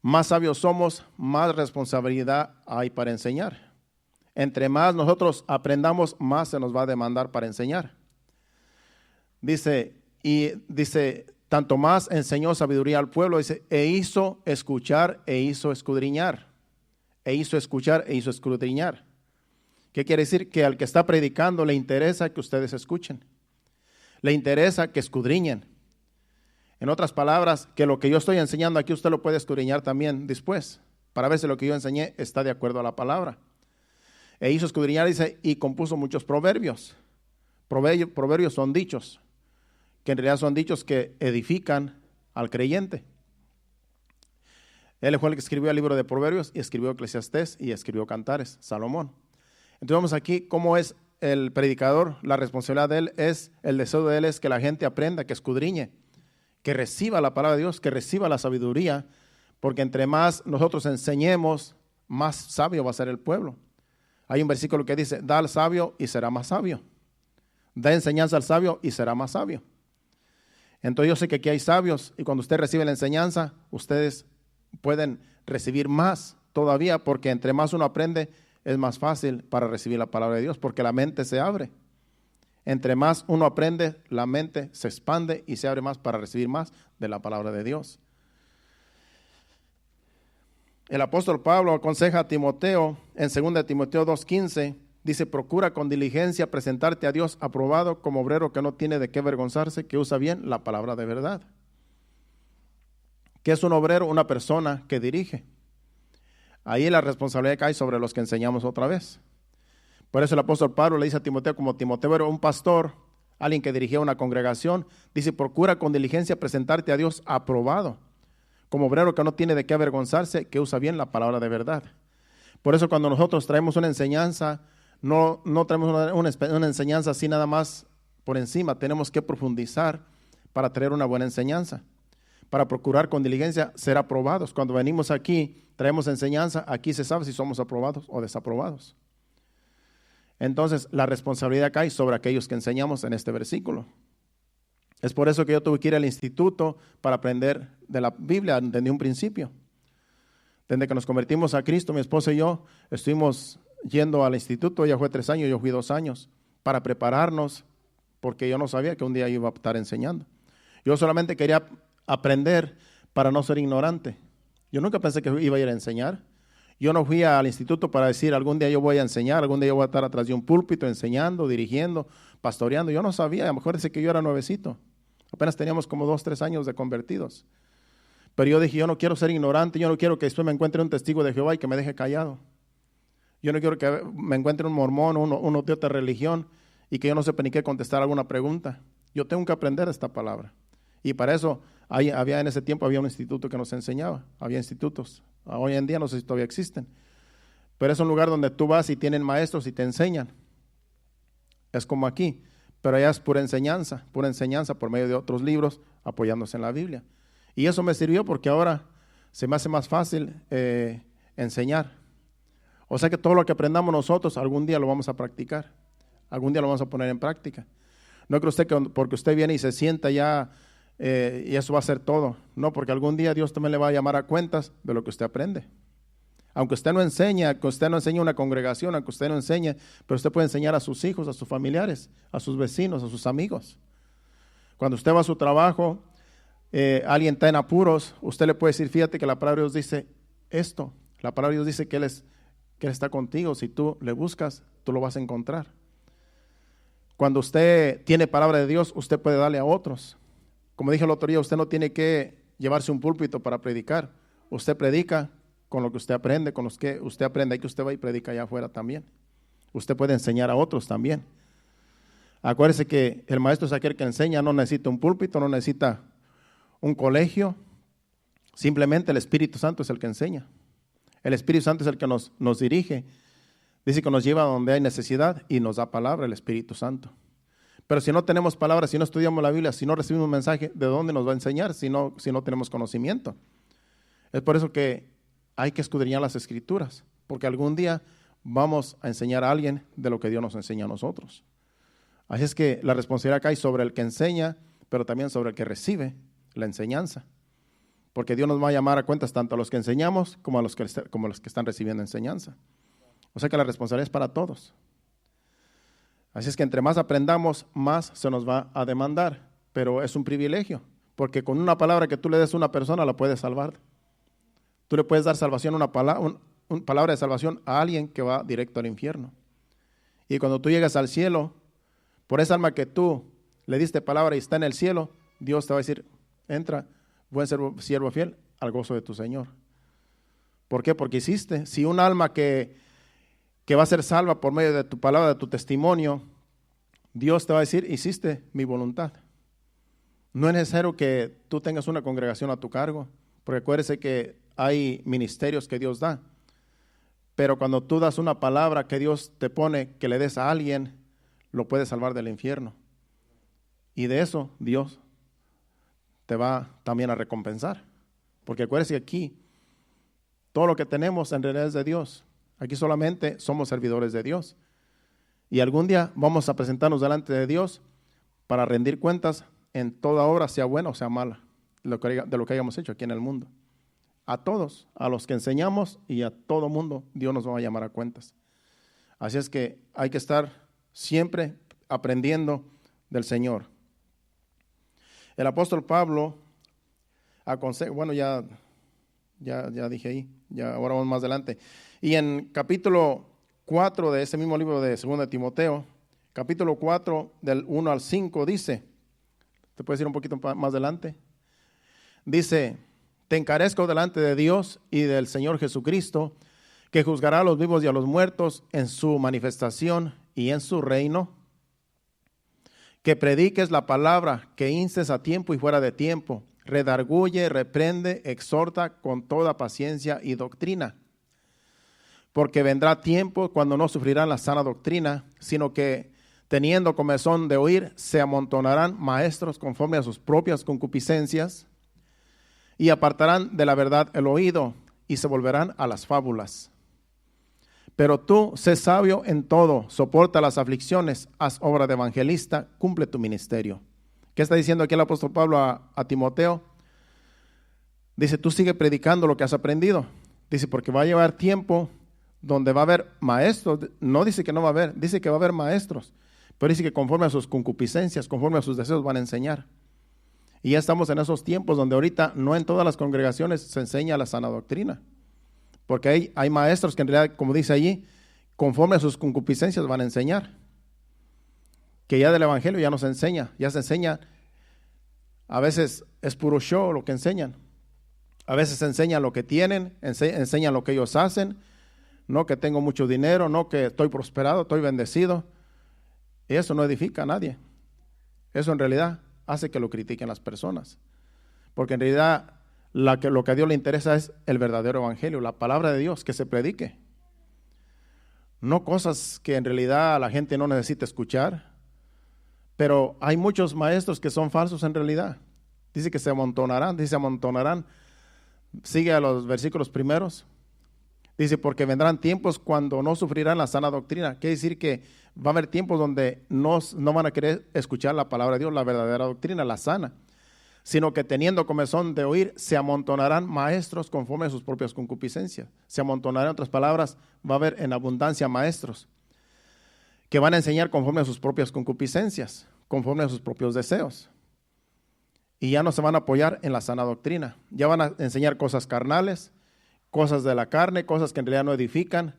más sabios somos, más responsabilidad hay para enseñar. Entre más nosotros aprendamos, más se nos va a demandar para enseñar. Dice, tanto más enseñó sabiduría al pueblo, dice, e hizo escuchar, e hizo escudriñar. E hizo escuchar, e hizo escudriñar. ¿Qué quiere decir? Que al que está predicando le interesa que ustedes escuchen. Le interesa que escudriñen. En otras palabras, que lo que yo estoy enseñando aquí usted lo puede escudriñar también después, para ver si lo que yo enseñé está de acuerdo a la palabra. E hizo escudriñar, dice, y compuso muchos proverbios. Proverbios son dichos, que en realidad son dichos que edifican al creyente. Él fue el que escribió el libro de Proverbios, y escribió Eclesiastés, y escribió Cantares, Salomón. Entonces vemos aquí cómo es el predicador, la responsabilidad de él es, el deseo de él es que la gente aprenda, que escudriñe, que reciba la palabra de Dios, que reciba la sabiduría, porque entre más nosotros enseñemos más sabio va a ser el pueblo. Hay un versículo que dice, da al sabio y será más sabio. Da enseñanza al sabio y será más sabio. Entonces yo sé que aquí hay sabios y cuando usted recibe la enseñanza, ustedes pueden recibir más todavía, porque entre más uno aprende, es más fácil para recibir la palabra de Dios, porque la mente se abre. Entre más uno aprende, la mente se expande y se abre más para recibir más de la palabra de Dios. El apóstol Pablo aconseja a Timoteo en 2 Timoteo 2:15, dice, procura con diligencia presentarte a Dios aprobado como obrero que no tiene de qué avergonzarse, que usa bien la palabra de verdad. ¿Qué es un obrero? Una persona que dirige. Ahí la responsabilidad cae sobre los que enseñamos otra vez. Por eso el apóstol Pablo le dice a Timoteo, como Timoteo era un pastor, alguien que dirigía una congregación, dice, procura con diligencia presentarte a Dios aprobado, como obrero que no tiene de qué avergonzarse, que usa bien la palabra de verdad. Por eso cuando nosotros traemos una enseñanza, no traemos una enseñanza así nada más por encima, tenemos que profundizar para traer una buena enseñanza, para procurar con diligencia ser aprobados. Cuando venimos aquí, traemos enseñanza, aquí se sabe si somos aprobados o desaprobados. Entonces, la responsabilidad cae sobre aquellos que enseñamos en este versículo. Es por eso que yo tuve que ir al instituto para aprender de la Biblia desde un principio. Desde que nos convertimos a Cristo, mi esposa y yo estuvimos yendo al instituto. Ella fue 3 años, yo fui 2 años, para prepararnos, porque yo no sabía que un día iba a estar enseñando. Yo solamente quería aprender para no ser ignorante. Yo nunca pensé que iba a ir a enseñar. Yo no fui al instituto para decir, algún día yo voy a enseñar, algún día yo voy a estar atrás de un púlpito enseñando, dirigiendo, pastoreando. Yo no sabía, a lo mejor es que yo era nuevecito. Apenas teníamos como 2, 3 años de convertidos. Pero yo dije, yo no quiero ser ignorante, yo no quiero que después me encuentre un testigo de Jehová y que me deje callado. Yo no quiero que me encuentre un mormón, uno de otra religión y que yo no sepa ni qué contestar alguna pregunta. Yo tengo que aprender esta palabra. Y para eso en ese tiempo había un instituto que nos enseñaba. Había institutos. Hoy en día no sé si todavía existen. Pero es un lugar donde tú vas y tienen maestros y te enseñan. Es como aquí. Pero allá es pura enseñanza por medio de otros libros apoyándose en la Biblia. Y eso me sirvió porque ahora se me hace más fácil enseñar. O sea que todo lo que aprendamos nosotros algún día lo vamos a practicar. Algún día lo vamos a poner en práctica. No cree usted que porque usted viene y se sienta ya y eso va a ser todo. No, porque algún día Dios también le va a llamar a cuentas de lo que usted aprende. Aunque usted no enseña, que usted no enseña una congregación, aunque usted no enseñe, pero usted puede enseñar a sus hijos, a sus familiares, a sus vecinos, a sus amigos. Cuando usted va a su trabajo, alguien está en apuros, usted le puede decir, fíjate que la palabra de Dios dice esto. La palabra de Dios dice que Él está contigo. Si tú le buscas, tú lo vas a encontrar. Cuando usted tiene palabra de Dios, usted puede darle a otros. Como dije el otro día, usted no tiene que llevarse un púlpito para predicar. Usted predica con lo que usted aprende, con los que usted aprende. Ahí que usted va y predica allá afuera también. Usted puede enseñar a otros también. Acuérdese que el maestro es aquel que enseña, no necesita un púlpito, no necesita un colegio. Simplemente el Espíritu Santo es el que enseña. El Espíritu Santo es el que nos dirige. Dice que nos lleva a donde hay necesidad y nos da palabra el Espíritu Santo. Pero si no tenemos palabra, si no estudiamos la Biblia, si no recibimos un mensaje, ¿de dónde nos va a enseñar si no tenemos conocimiento? Es por eso que hay que escudriñar las Escrituras, porque algún día vamos a enseñar a alguien de lo que Dios nos enseña a nosotros. Así es que la responsabilidad cae sobre el que enseña, pero también sobre el que recibe la enseñanza. Porque Dios nos va a llamar a cuentas tanto a los que enseñamos como a los que están recibiendo enseñanza. O sea que la responsabilidad es para todos. Así es que entre más aprendamos, más se nos va a demandar. Pero es un privilegio, porque con una palabra que tú le des a una persona la puedes salvar. Tú le puedes dar salvación, una palabra de salvación a alguien que va directo al infierno. Y cuando tú llegas al cielo, por esa alma que tú le diste palabra y está en el cielo, Dios te va a decir, entra, buen siervo fiel, al gozo de tu Señor. ¿Por qué? Porque hiciste. Si un alma que va a ser salva por medio de tu palabra, de tu testimonio, Dios te va a decir, hiciste mi voluntad. No es necesario que tú tengas una congregación a tu cargo, porque acuérdese que hay ministerios que Dios da. Pero cuando tú das una palabra que Dios te pone, que le des a alguien, lo puedes salvar del infierno. Y de eso Dios te va también a recompensar. Porque acuérdese que aquí Todo lo que tenemos en realidad es de Dios. Aquí solamente somos servidores de Dios. Y algún día vamos a presentarnos delante de Dios para rendir cuentas en toda obra, sea buena o sea mala, de lo que hayamos hecho aquí en el mundo. A todos, a los que enseñamos y a todo mundo, Dios nos va a llamar a cuentas. Así es que hay que estar siempre aprendiendo del Señor. El apóstol Pablo aconseja, bueno, ya dije ahí, ya ahora vamos más adelante. Y en capítulo 4 de ese mismo libro de 2 de Timoteo, capítulo 4 del 1 al 5 dice, ¿te puedes ir un poquito más adelante? Dice, te encarezco delante de Dios y del Señor Jesucristo, que juzgará a los vivos y a los muertos en su manifestación y en su reino, que prediques la palabra, que instes a tiempo y fuera de tiempo, redarguye, reprende, exhorta con toda paciencia y doctrina. Porque vendrá tiempo cuando no sufrirán la sana doctrina, sino que teniendo comezón de oír, se amontonarán maestros conforme a sus propias concupiscencias y apartarán de la verdad el oído y se volverán a las fábulas. Pero tú, sé sabio en todo, soporta las aflicciones, haz obra de evangelista, cumple tu ministerio. ¿Qué está diciendo aquí el apóstol Pablo a Timoteo? Dice, tú sigue predicando lo que has aprendido. Dice, porque va a llevar tiempo donde va a haber maestros. No dice que no va a haber, dice que va a haber maestros. Pero dice que conforme a sus concupiscencias, conforme a sus deseos van a enseñar. Y ya estamos en esos tiempos donde ahorita no en todas las congregaciones se enseña la sana doctrina. Porque hay maestros que en realidad, como dice allí, conforme a sus concupiscencias van a enseñar. Que ya del evangelio ya no se enseña, ya se enseña, a veces es puro show lo que enseñan. A veces enseñan lo que tienen, enseñan lo que ellos hacen, no que tengo mucho dinero, no que estoy prosperado, estoy bendecido. Y eso no edifica a nadie. Eso en realidad hace que lo critiquen las personas. Porque en realidad lo que a Dios le interesa es el verdadero evangelio, la palabra de Dios, que se predique. No cosas que en realidad la gente no necesita escuchar. Pero hay muchos maestros que son falsos en realidad. Dice que se amontonarán, Sigue a los versículos primeros. Dice, porque vendrán tiempos cuando no sufrirán la sana doctrina. Quiere decir que va a haber tiempos donde no van a querer escuchar la palabra de Dios, la verdadera doctrina, la sana. Sino que teniendo comezón de oír, se amontonarán maestros conforme a sus propias concupiscencias. Se amontonarán, en otras palabras, va a haber en abundancia maestros que van a enseñar conforme a sus propias concupiscencias, conforme a sus propios deseos. Y ya no se van a apoyar en la sana doctrina. Ya van a enseñar cosas carnales, cosas de la carne, cosas que en realidad no edifican.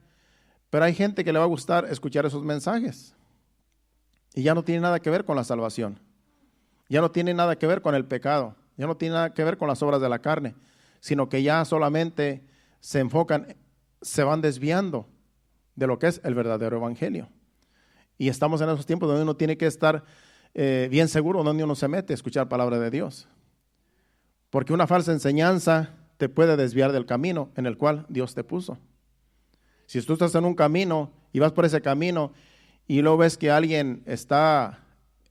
Pero hay gente que le va a gustar escuchar esos mensajes. Y ya no tiene nada que ver con la salvación. Ya no tiene nada que ver con el pecado. Ya no tiene nada que ver con las obras de la carne. Sino que ya solamente se enfocan, se van desviando de lo que es el verdadero evangelio. Y estamos en esos tiempos donde uno tiene que estar bien seguro donde uno se mete a escuchar palabra de Dios. Porque una falsa enseñanza te puede desviar del camino en el cual Dios te puso. Si tú estás en un camino y vas por ese camino y luego ves que alguien está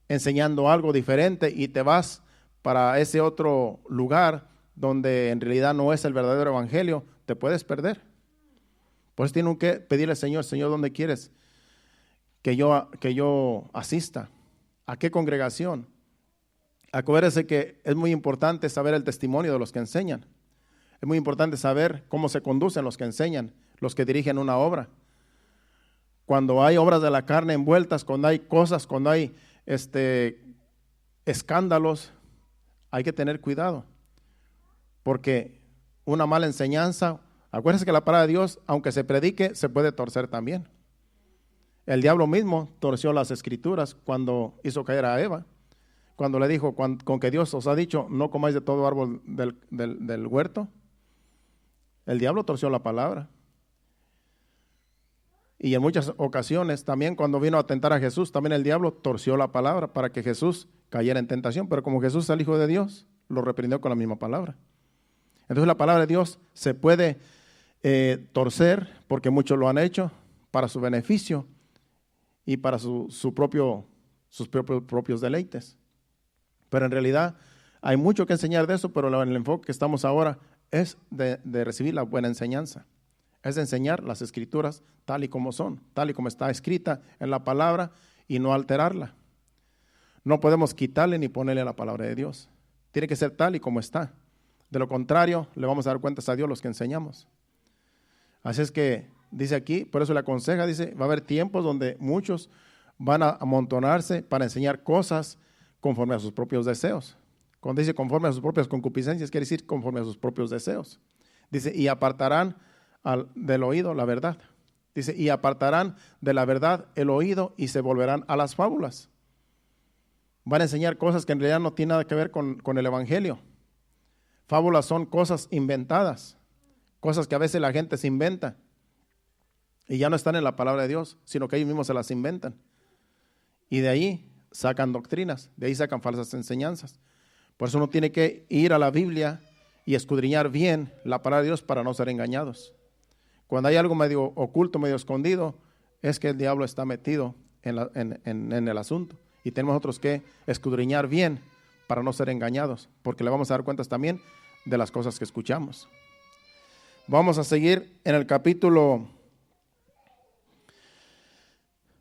enseñando algo diferente y te vas para ese otro lugar donde en realidad no es el verdadero evangelio, te puedes perder. Pues tienen que pedirle al Señor, Señor, ¿dónde quieres que yo asista? ¿A qué congregación? Acuérdese que es muy importante saber el testimonio de los que enseñan. Es muy importante saber cómo se conducen los que enseñan, los que dirigen una obra. Cuando hay obras de la carne envueltas, cuando hay cosas, cuando hay escándalos, hay que tener cuidado. Porque una mala enseñanza, acuérdense que la palabra de Dios, aunque se predique, se puede torcer también. El diablo mismo torció las escrituras cuando hizo caer a Eva. Cuando le dijo, con que Dios os ha dicho, no comáis de todo árbol del huerto. El diablo torció la palabra. Y en muchas ocasiones, también cuando vino a tentar a Jesús, también el diablo torció la palabra para que Jesús cayera en tentación. Pero como Jesús es el Hijo de Dios, lo reprendió con la misma palabra. Entonces la palabra de Dios se puede torcer, porque muchos lo han hecho, para su beneficio y para sus propios deleites. Pero en realidad hay mucho que enseñar de eso, pero en el enfoque que estamos ahora es de recibir la buena enseñanza. Es de enseñar las escrituras tal y como son, tal y como está escrita en la palabra y no alterarla. No podemos quitarle ni ponerle a la palabra de Dios. Tiene que ser tal y como está. De lo contrario, le vamos a dar cuentas a Dios los que enseñamos. Así es que dice aquí, por eso le aconseja, dice, va a haber tiempos donde muchos van a amontonarse para enseñar cosas conforme a sus propios deseos. Cuando dice conforme a sus propias concupiscencias, quiere decir conforme a sus propios deseos. Dice, y apartarán del oído la verdad. Dice, y apartarán de la verdad el oído y se volverán a las fábulas. Van a enseñar cosas que en realidad no tienen nada que ver con el evangelio. Fábulas son cosas inventadas, cosas que a veces la gente se inventa y ya no están en la palabra de Dios, sino que ellos mismos se las inventan. Y de ahí sacan doctrinas, de ahí sacan falsas enseñanzas. Por eso uno tiene que ir a la Biblia y escudriñar bien la palabra de Dios para no ser engañados. Cuando hay algo medio oculto, medio escondido, es que el diablo está metido en el asunto. Y tenemos nosotros que escudriñar bien para no ser engañados, porque le vamos a dar cuentas también de las cosas que escuchamos. Vamos a seguir en el capítulo,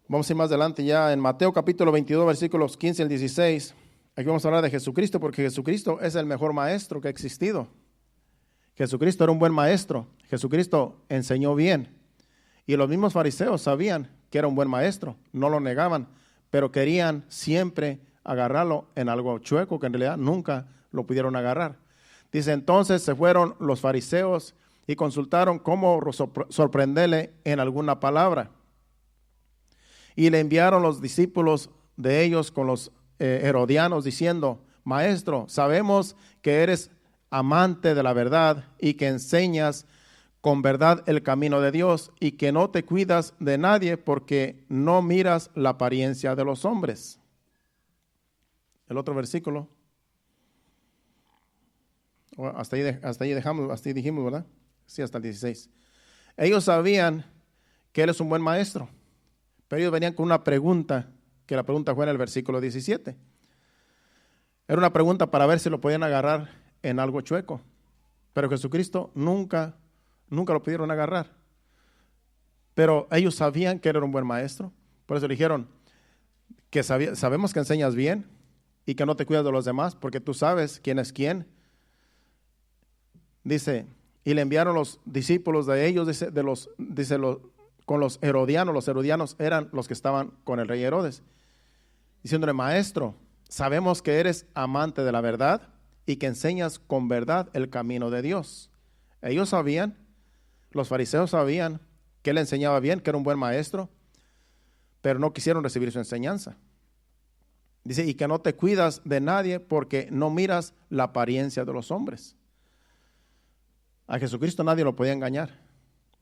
vamos a ir más adelante ya en Mateo capítulo 22, versículos 15 al 16. Aquí vamos a hablar de Jesucristo, porque Jesucristo es el mejor maestro que ha existido. Jesucristo era un buen maestro. Jesucristo enseñó bien. Y los mismos fariseos sabían que era un buen maestro, no lo negaban, pero querían siempre agarrarlo en algo chueco que en realidad nunca lo pudieron agarrar. Dice, entonces se fueron los fariseos y consultaron cómo sorprenderle en alguna palabra. Y le enviaron los discípulos de ellos con los herodianos diciendo, maestro, sabemos que eres amante de la verdad y que enseñas con verdad el camino de Dios y que no te cuidas de nadie porque no miras la apariencia de los hombres. El otro versículo. Hasta ahí dijimos, ¿verdad? Sí, hasta el 16. Ellos sabían que Él es un buen maestro, pero ellos venían con una pregunta, que la pregunta fue en el versículo 17. Era una pregunta para ver si lo podían agarrar en algo chueco, pero Jesucristo nunca lo pudieron agarrar. Pero ellos sabían que Él era un buen maestro, por eso le dijeron que sabemos que enseñas bien y que no te cuidas de los demás, porque tú sabes quién es quién. Dice, y le enviaron los discípulos de ellos, con los herodianos. Los herodianos eran los que estaban con el rey Herodes, diciéndole, maestro, sabemos que eres amante de la verdad y que enseñas con verdad el camino de Dios. Ellos sabían, los fariseos sabían que Él enseñaba bien, que era un buen maestro, pero no quisieron recibir su enseñanza. Dice, y que no te cuidas de nadie porque no miras la apariencia de los hombres. A Jesucristo nadie lo podía engañar,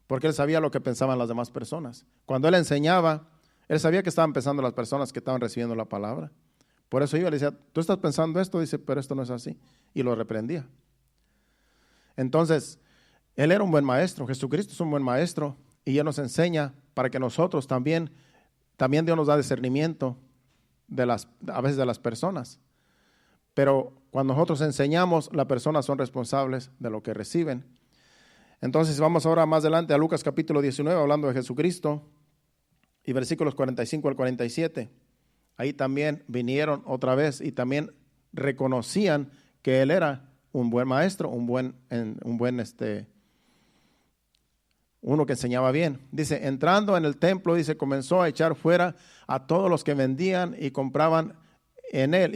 porque Él sabía lo que pensaban las demás personas. Cuando Él enseñaba, Él sabía que estaban pensando las personas que estaban recibiendo la palabra. Por eso yo le decía, tú estás pensando esto, dice, pero esto no es así. Y lo reprendía. Entonces, Él era un buen maestro, Jesucristo es un buen maestro, y Él nos enseña para que nosotros también Dios nos da discernimiento a veces de las personas. Pero cuando nosotros enseñamos, las personas son responsables de lo que reciben. Entonces vamos ahora más adelante a Lucas capítulo 19, hablando de Jesucristo, y versículos 45 al 47. Ahí también vinieron otra vez y también reconocían que Él era un buen maestro, uno que enseñaba bien. Dice, entrando en el templo, dice, comenzó a echar fuera a todos los que vendían y compraban en él,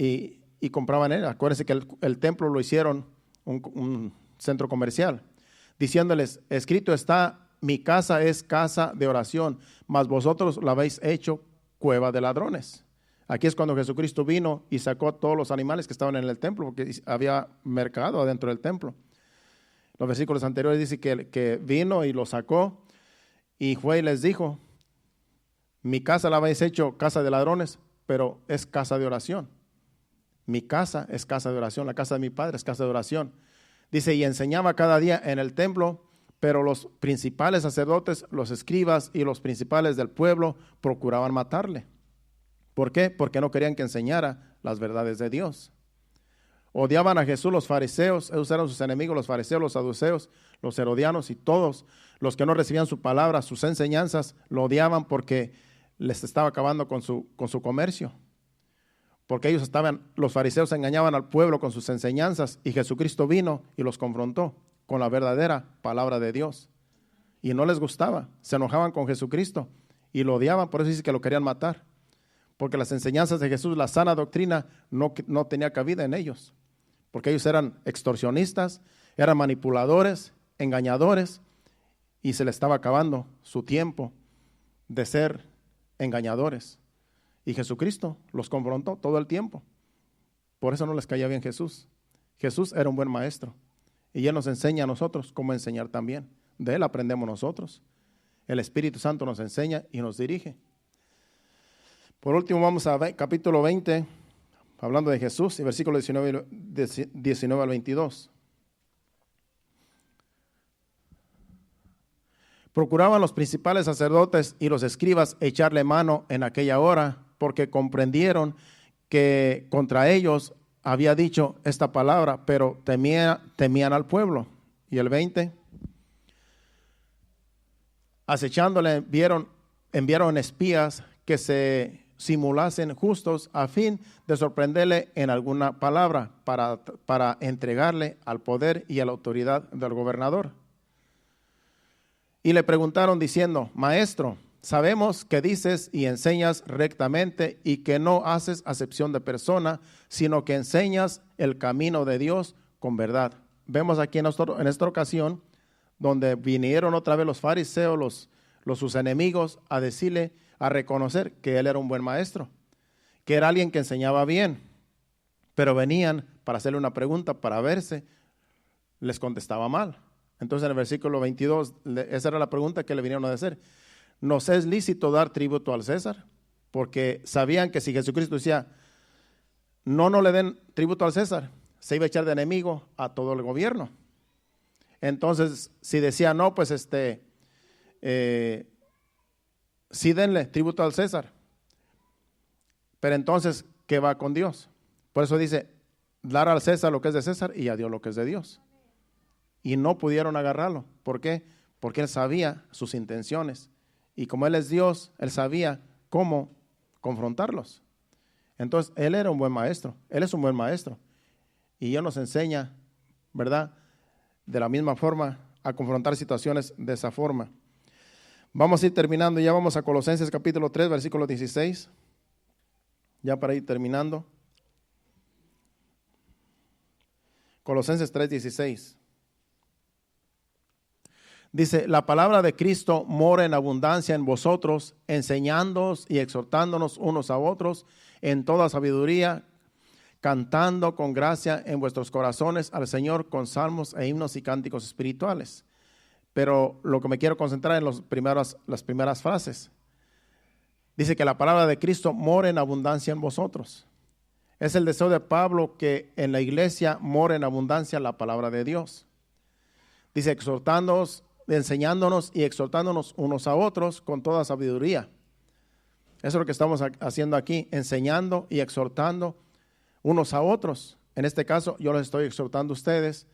y compraban en él. Acuérdense que el templo lo hicieron un centro comercial, diciéndoles, escrito está, mi casa es casa de oración, mas vosotros la habéis hecho cueva de ladrones. Aquí es cuando Jesucristo vino y sacó a todos los animales que estaban en el templo, porque había mercado adentro del templo. Los versículos anteriores dice que vino y lo sacó y fue y les dijo, mi casa la habéis hecho casa de ladrones, pero es casa de oración. Mi casa es casa de oración, la casa de mi padre es casa de oración. Dice, y enseñaba cada día en el templo, pero los principales sacerdotes, los escribas y los principales del pueblo procuraban matarle. ¿Por qué? Porque no querían que enseñara las verdades de Dios. Odiaban a Jesús los fariseos, ellos eran sus enemigos, los fariseos, los saduceos, los herodianos y todos los que no recibían su palabra, sus enseñanzas, lo odiaban porque les estaba acabando con su comercio. Porque ellos los fariseos engañaban al pueblo con sus enseñanzas y Jesucristo vino y los confrontó con la verdadera palabra de Dios. Y no les gustaba, se enojaban con Jesucristo y lo odiaban, por eso dice que lo querían matar. Porque las enseñanzas de Jesús, la sana doctrina, no tenía cabida en ellos. Porque ellos eran extorsionistas, eran manipuladores, engañadores, y se les estaba acabando su tiempo de ser engañadores. Y Jesucristo los confrontó todo el tiempo. Por eso no les caía bien Jesús. Jesús era un buen maestro. Y Él nos enseña a nosotros cómo enseñar también. De Él aprendemos nosotros. El Espíritu Santo nos enseña y nos dirige. Por último vamos a capítulo 20, hablando de Jesús, y versículos 19 al 22. Procuraban los principales sacerdotes y los escribas echarle mano en aquella hora, porque comprendieron que contra ellos había dicho esta palabra, pero temían al pueblo. Y el 20, acechándole enviaron espías que se simulasen justos a fin de sorprenderle en alguna palabra para entregarle al poder y a la autoridad del gobernador. Y le preguntaron diciendo: Maestro, sabemos que dices y enseñas rectamente y que no haces acepción de persona, sino que enseñas el camino de Dios con verdad. Vemos aquí en esta ocasión donde vinieron otra vez los fariseos, sus enemigos, a decirle, a reconocer que él era un buen maestro, que era alguien que enseñaba bien, pero venían para hacerle una pregunta, para verse, les contestaba mal. Entonces en el versículo 22, esa era la pregunta que le vinieron a hacer: ¿nos es lícito dar tributo al César? Porque sabían que si Jesucristo decía, no le den tributo al César, se iba a echar de enemigo a todo el gobierno. Entonces, si decía no, pues sí denle tributo al César. Pero entonces, ¿qué va con Dios? Por eso dice, dar al César lo que es de César y a Dios lo que es de Dios. Y no pudieron agarrarlo. ¿Por qué? Porque Él sabía sus intenciones. Y como Él es Dios, Él sabía cómo confrontarlos. Entonces, Él era un buen maestro. Él es un buen maestro. Y Dios nos enseña, ¿verdad?, de la misma forma, a confrontar situaciones de esa forma. Vamos a ir terminando, ya vamos a Colosenses capítulo 3, versículo 16. Ya para ir terminando. Colosenses 3, 16. Dice, la palabra de Cristo mora en abundancia en vosotros, enseñándoos y exhortándonos unos a otros en toda sabiduría, cantando con gracia en vuestros corazones al Señor con salmos e himnos y cánticos espirituales. Pero lo que me quiero concentrar en las primeras frases. Dice que la palabra de Cristo mora en abundancia en vosotros. Es el deseo de Pablo que en la iglesia mora en abundancia la palabra de Dios. Dice, exhortándonos, enseñándonos y exhortándonos unos a otros con toda sabiduría. Eso es lo que estamos haciendo aquí, enseñando y exhortando unos a otros. En este caso, yo los estoy exhortando a ustedes,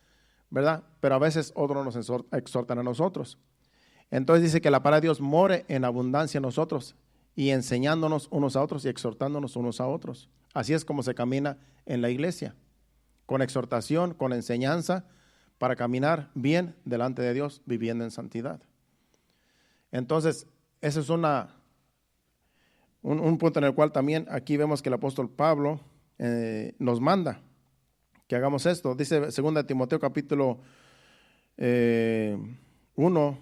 ¿verdad? Pero a veces otros nos exhortan a nosotros. Entonces dice que la palabra de Dios more en abundancia en nosotros y enseñándonos unos a otros y exhortándonos unos a otros. Así es como se camina en la iglesia, con exhortación, con enseñanza, para caminar bien delante de Dios, viviendo en santidad. Entonces, ese es un punto en el cual también aquí vemos que el apóstol Pablo nos manda que hagamos esto. Dice 2 Timoteo capítulo 1,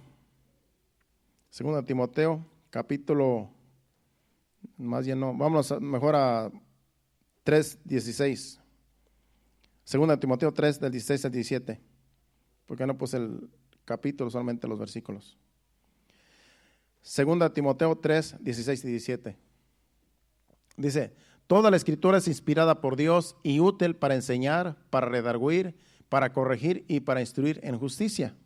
2 Timoteo capítulo, más bien no, vámonos mejor a 3:16. 2 Timoteo 3, del 16 al 17. Porque no puse el capítulo, solamente los versículos. 2 Timoteo 3, 16 y 17. Dice, toda la escritura es inspirada por Dios y útil para enseñar, para redarguir, para corregir y para instruir en justicia,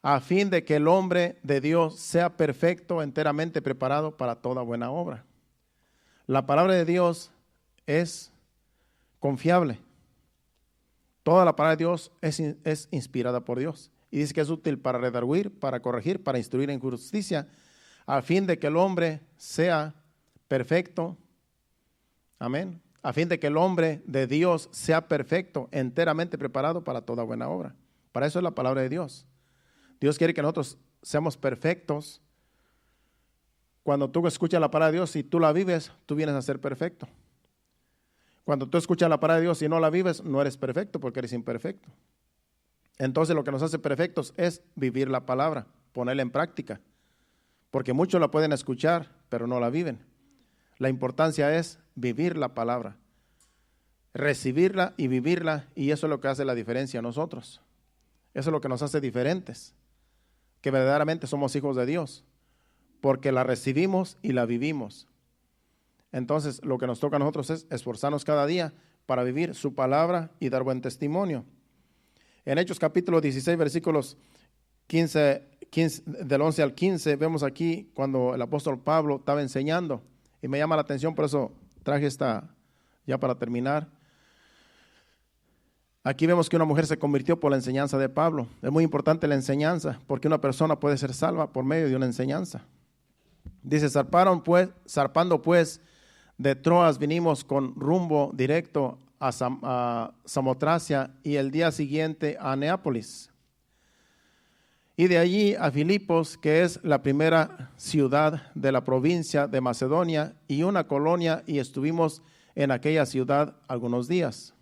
a fin de que el hombre de Dios sea perfecto, enteramente preparado para toda buena obra. La palabra de Dios es confiable, Toda la palabra de Dios es inspirada por Dios. Y dice que es útil para redarguir, para corregir, para instruir en justicia, a fin de que el hombre sea perfecto. Amén. A fin de que el hombre de Dios sea perfecto, enteramente preparado para toda buena obra. Para eso es la palabra de Dios. Dios quiere que nosotros seamos perfectos. Cuando tú escuchas la palabra de Dios y tú la vives, tú vienes a ser perfecto. Cuando tú escuchas la palabra de Dios y no la vives, no eres perfecto porque eres imperfecto. Entonces lo que nos hace perfectos es vivir la palabra, ponerla en práctica. Porque muchos la pueden escuchar, pero no la viven. La importancia es vivir la palabra, recibirla y vivirla, y eso es lo que hace la diferencia a nosotros. Eso es lo que nos hace diferentes, que verdaderamente somos hijos de Dios, porque la recibimos y la vivimos. Entonces lo que nos toca a nosotros es esforzarnos cada día para vivir su palabra y dar buen testimonio. En Hechos capítulo 16, versículos 15, del 11 al 15, vemos aquí cuando el apóstol Pablo estaba enseñando, y me llama la atención, por eso traje esta ya para terminar. Aquí vemos que una mujer se convirtió por la enseñanza de Pablo. Es muy importante la enseñanza, porque una persona puede ser salva por medio de una enseñanza. Dice, zarpando pues de Troas vinimos con rumbo directo a Samotracia y el día siguiente a Neápolis. Y de allí a Filipos, que es la primera ciudad de la provincia de Macedonia y una colonia, y estuvimos en aquella ciudad algunos días.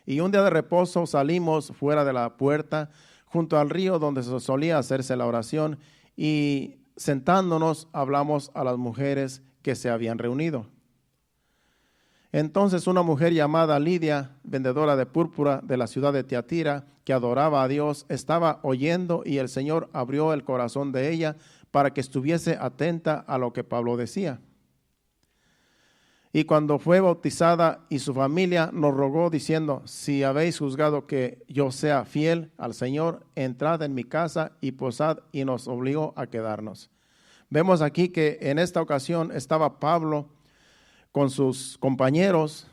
Y un día de reposo salimos fuera de la puerta, junto al río donde se solía hacerse la oración, y sentándonos hablamos a las mujeres que se habían reunido. Entonces una mujer llamada Lidia, vendedora de púrpura de la ciudad de Tiatira, que adoraba a Dios, estaba oyendo, y el Señor abrió el corazón de ella para que estuviese atenta a lo que Pablo decía. Y cuando fue bautizada y su familia nos rogó diciendo, si habéis juzgado que yo sea fiel al Señor, entrad en mi casa y posad, y nos obligó a quedarnos. Vemos aquí que en esta ocasión estaba Pablo con sus compañeros,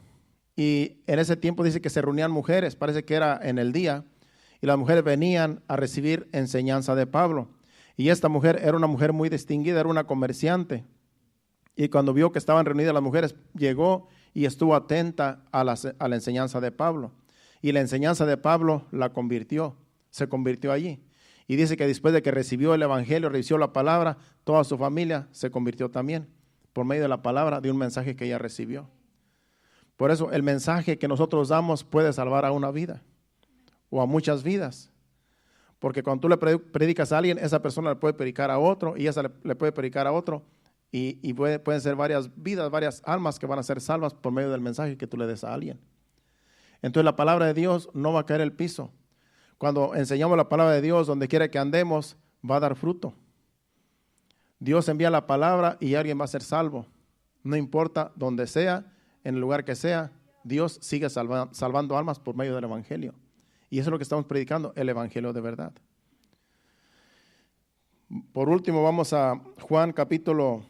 y en ese tiempo dice que se reunían mujeres, parece que era en el día, y las mujeres venían a recibir enseñanza de Pablo. Y esta mujer era una mujer muy distinguida, era una comerciante. Y cuando vio que estaban reunidas las mujeres, llegó y estuvo atenta a la enseñanza de Pablo. Y la enseñanza de Pablo se convirtió allí. Y dice que después de que recibió el evangelio, recibió la palabra, toda su familia se convirtió también, por medio de la palabra, de un mensaje que ella recibió. Por eso el mensaje que nosotros damos puede salvar a una vida o a muchas vidas. Porque cuando tú le predicas a alguien, esa persona le puede predicar a otro, y esa le puede predicar a otro, y pueden ser varias vidas, varias almas que van a ser salvas por medio del mensaje que tú le des a alguien. Entonces la palabra de Dios no va a caer al piso. Cuando enseñamos la palabra de Dios, donde quiera que andemos, va a dar fruto. Dios envía la palabra y alguien va a ser salvo. No importa donde sea, en el lugar que sea, Dios sigue salvando almas por medio del evangelio. Y eso es lo que estamos predicando, el evangelio de verdad. Por último, vamos a Juan capítulo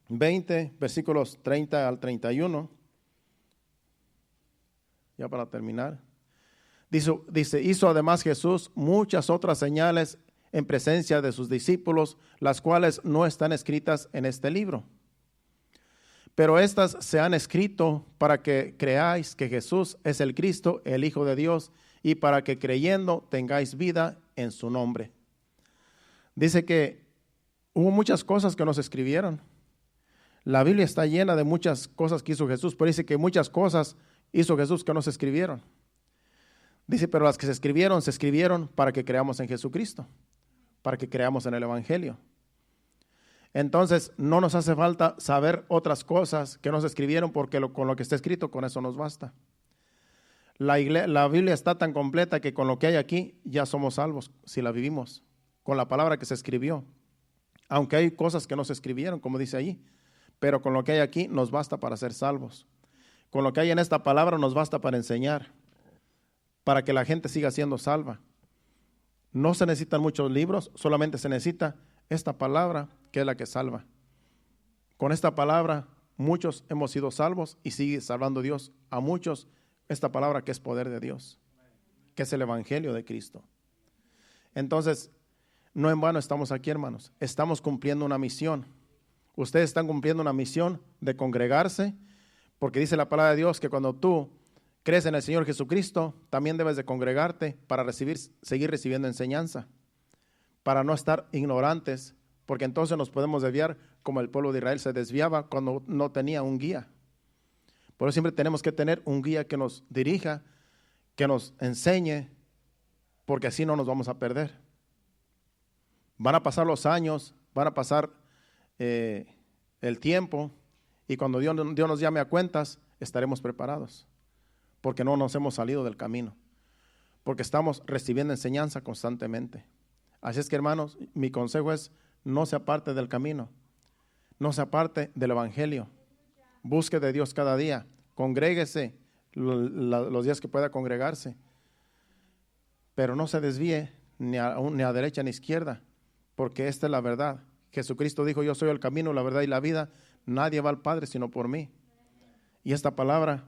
20, versículos 30 al 31. Ya para terminar. Dice, hizo además Jesús muchas otras señales en presencia de sus discípulos, las cuales no están escritas en este libro. Pero estas se han escrito para que creáis que Jesús es el Cristo, el Hijo de Dios, y para que creyendo tengáis vida en su nombre. Dice que hubo muchas cosas que nos escribieron. La Biblia está llena de muchas cosas que hizo Jesús, pero dice que muchas cosas hizo Jesús que no se escribieron. Dice, pero las que se escribieron para que creamos en Jesucristo, para que creamos en el Evangelio. Entonces, no nos hace falta saber otras cosas que nos escribieron, porque con lo que está escrito, con eso nos basta. La Biblia está tan completa que con lo que hay aquí ya somos salvos, si la vivimos, con la palabra que se escribió. Aunque hay cosas que no se escribieron, como dice allí, pero con lo que hay aquí nos basta para ser salvos. Con lo que hay en esta palabra nos basta para enseñar, para que la gente siga siendo salva. No se necesitan muchos libros, solamente se necesita esta palabra, que es la que salva. Con esta palabra muchos hemos sido salvos y sigue salvando Dios a muchos esta palabra que es poder de Dios, que es el evangelio de Cristo. Entonces, no en vano estamos aquí, hermanos. Estamos cumpliendo una misión. Ustedes están cumpliendo una misión de congregarse, porque dice la palabra de Dios que cuando tú crees en el Señor Jesucristo, también debes de congregarte para seguir recibiendo enseñanza, para no estar ignorantes, porque entonces nos podemos desviar como el pueblo de Israel se desviaba cuando no tenía un guía. Por eso siempre tenemos que tener un guía que nos dirija, que nos enseñe, porque así no nos vamos a perder. Van a pasar los años, van a pasar el tiempo, y cuando Dios nos llame a cuentas, estaremos preparados, porque no nos hemos salido del camino, porque estamos recibiendo enseñanza constantemente. Así es que, hermanos, mi consejo es: no se aparte del camino, no se aparte del evangelio, busque de Dios cada día, congréguese los días que pueda congregarse, pero no se desvíe ni a derecha ni a izquierda, porque esta es la verdad. Jesucristo dijo: yo soy el camino, la verdad y la vida, nadie va al Padre sino por mí. Y esta palabra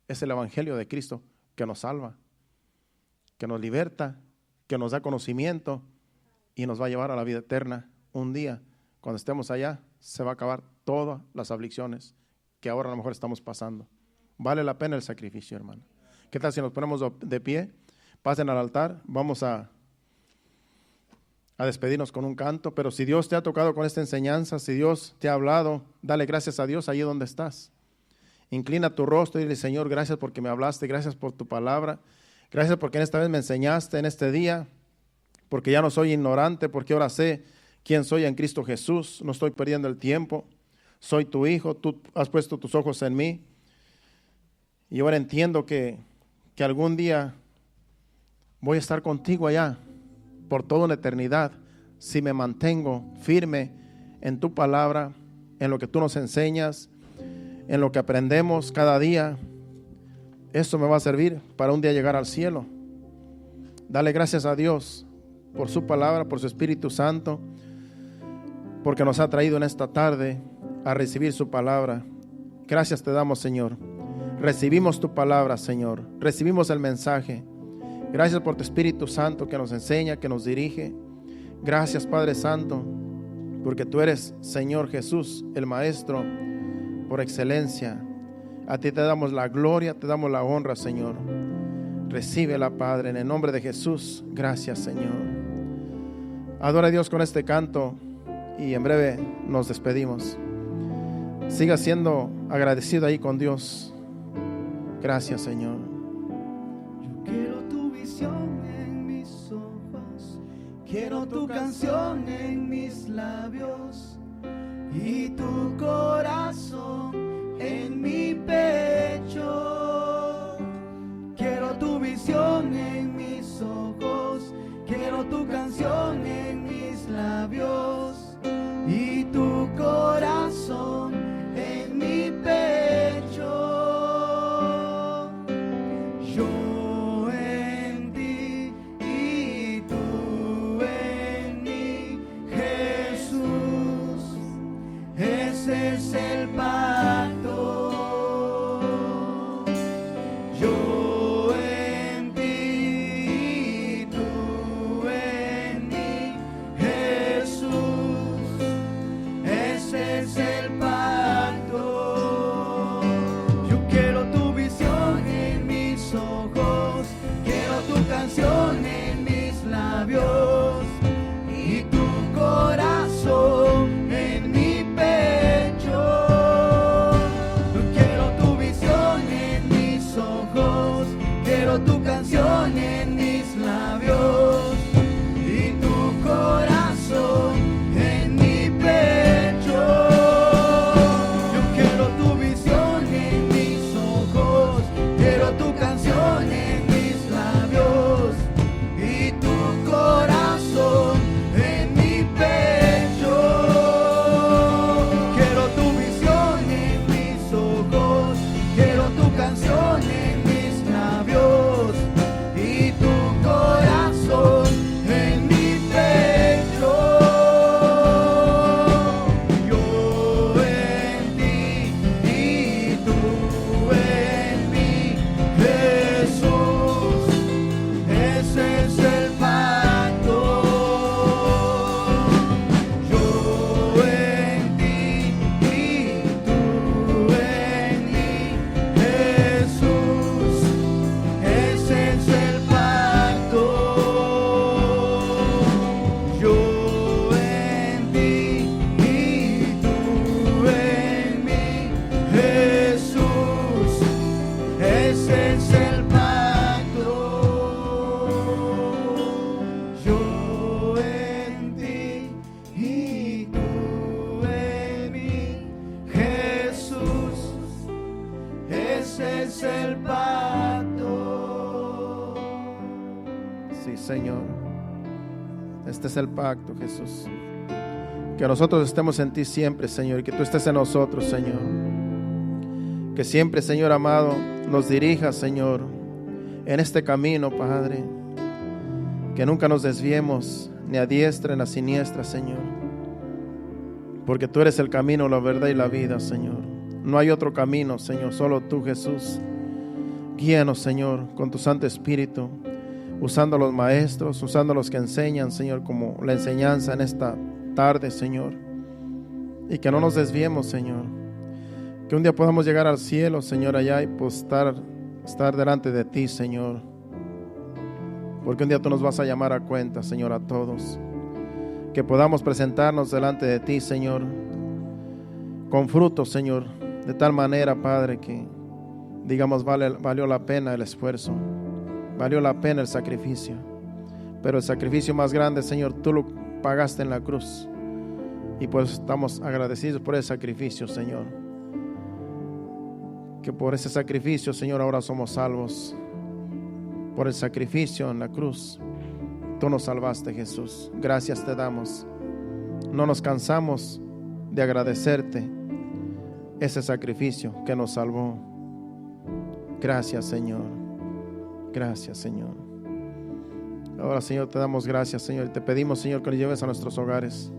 es el evangelio de Cristo, que nos salva, que nos liberta, que nos da conocimiento y nos va a llevar a la vida eterna. Un día, cuando estemos allá, se va a acabar todas las aflicciones que ahora a lo mejor estamos pasando. Vale la pena el sacrificio, hermano. ¿Qué tal si nos ponemos de pie? Pasen al altar, vamos a despedirnos con un canto. Pero si Dios te ha tocado con esta enseñanza, si Dios te ha hablado, dale gracias a Dios allí donde estás. Inclina tu rostro y dile: Señor, gracias porque me hablaste, gracias por tu palabra, gracias porque en esta vez me enseñaste en este día, porque ya no soy ignorante, porque ahora sé quién soy en Cristo Jesús, no estoy perdiendo el tiempo, soy tu hijo, tú has puesto tus ojos en mí, y ahora entiendo que algún día voy a estar contigo allá por toda una eternidad, si me mantengo firme en tu palabra, en lo que tú nos enseñas, en lo que aprendemos cada día. Esto me va a servir para un día llegar al cielo. Dale gracias a Dios por su palabra, por su Espíritu Santo, porque nos ha traído en esta tarde a recibir su palabra. Gracias te damos, Señor. Recibimos tu palabra, Señor. Recibimos el mensaje. Gracias por tu Espíritu Santo que nos enseña, que nos dirige. Gracias, Padre Santo, porque tú eres, Señor Jesús, el Maestro por excelencia. A ti te damos la gloria, te damos la honra, Señor. Recíbela, Padre, en el nombre de Jesús. Gracias, Señor. Adora a Dios con este canto y en breve nos despedimos. Siga siendo agradecido ahí con Dios. Gracias, Señor. Quiero tu visión en mis ojos, quiero tu canción en mis labios y tu corazón en mi pecho. Quiero tu visión en mis ojos, quiero tu canción en mis labios y tu corazón en mi pecho. Yo en ti y tú en mí, Jesús, ese es el pacto. Yo en ti y tú en mí, Jesús, ese es el pacto. Yo quiero tu visión en mis ojos, quiero tu canción en mis labios y tu corazón en mi pecho. Yo quiero tu visión en mis ojos, quiero tu canción en mis labios y tu corazón en mi pecho. Yo quiero tu visión en mis ojos, quiero tu canción en mis labios y tu corazón en mi pecho. Quiero tu visión en mis ojos, quiero tu canción en mis labios y tu corazón en mi pecho. Yo en ti y tú en mí, ese es el pacto. Sí, Señor. Este es el pacto, Jesús. Que nosotros estemos en ti siempre, Señor, y que tú estés en nosotros, Señor. Que siempre, Señor amado, nos dirijas, Señor, en este camino, Padre. Que nunca nos desviemos ni a diestra ni a siniestra, Señor. Porque tú eres el camino, la verdad y la vida, Señor. No hay otro camino, Señor, solo tú, Jesús. Guíanos, Señor, con tu Santo Espíritu, usando a los maestros, usando a los que enseñan, Señor, como la enseñanza en esta tarde, Señor. Y que no nos desviemos, Señor. Que un día podamos llegar al cielo, Señor, allá y pues estar delante de ti, Señor. Porque un día tú nos vas a llamar a cuenta, Señor, a todos. Que podamos presentarnos delante de ti, Señor, con frutos, Señor, de tal manera, Padre, que digamos valió la pena el esfuerzo, valió la pena el sacrificio. Pero el sacrificio más grande, Señor, tú lo pagaste en la cruz. Y pues estamos agradecidos por ese sacrificio, Señor. Que por ese sacrificio, Señor, ahora somos salvos. Por el sacrificio en la cruz, tú nos salvaste, Jesús. Gracias te damos. No nos cansamos de agradecerte ese sacrificio que nos salvó. Gracias, Señor. Gracias, Señor. Ahora, Señor, te damos gracias, Señor, y te pedimos, Señor, que nos lleves a nuestros hogares.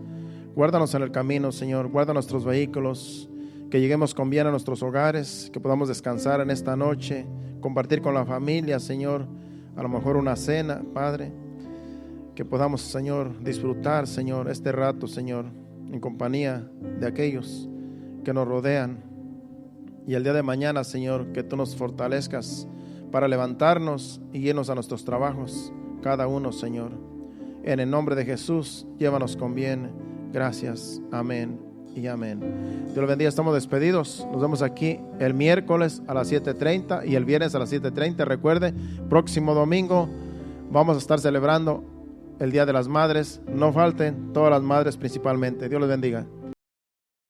Guárdanos en el camino, Señor. Guarda nuestros vehículos, que lleguemos con bien a nuestros hogares, que podamos descansar en esta noche, compartir con la familia, Señor, a lo mejor una cena, Padre. Que podamos, Señor, disfrutar, Señor, este rato, Señor, en compañía de aquellos que nos rodean. Y el día de mañana, Señor, que tú nos fortalezcas para levantarnos y irnos a nuestros trabajos, cada uno, Señor. En el nombre de Jesús, llévanos con bien. Gracias. Amén y amén. Dios los bendiga. Estamos despedidos. Nos vemos aquí el miércoles a las 7:30 y el viernes a las 7:30. Recuerde, próximo domingo vamos a estar celebrando el Día de las Madres. No falten, todas las madres principalmente. Dios les bendiga.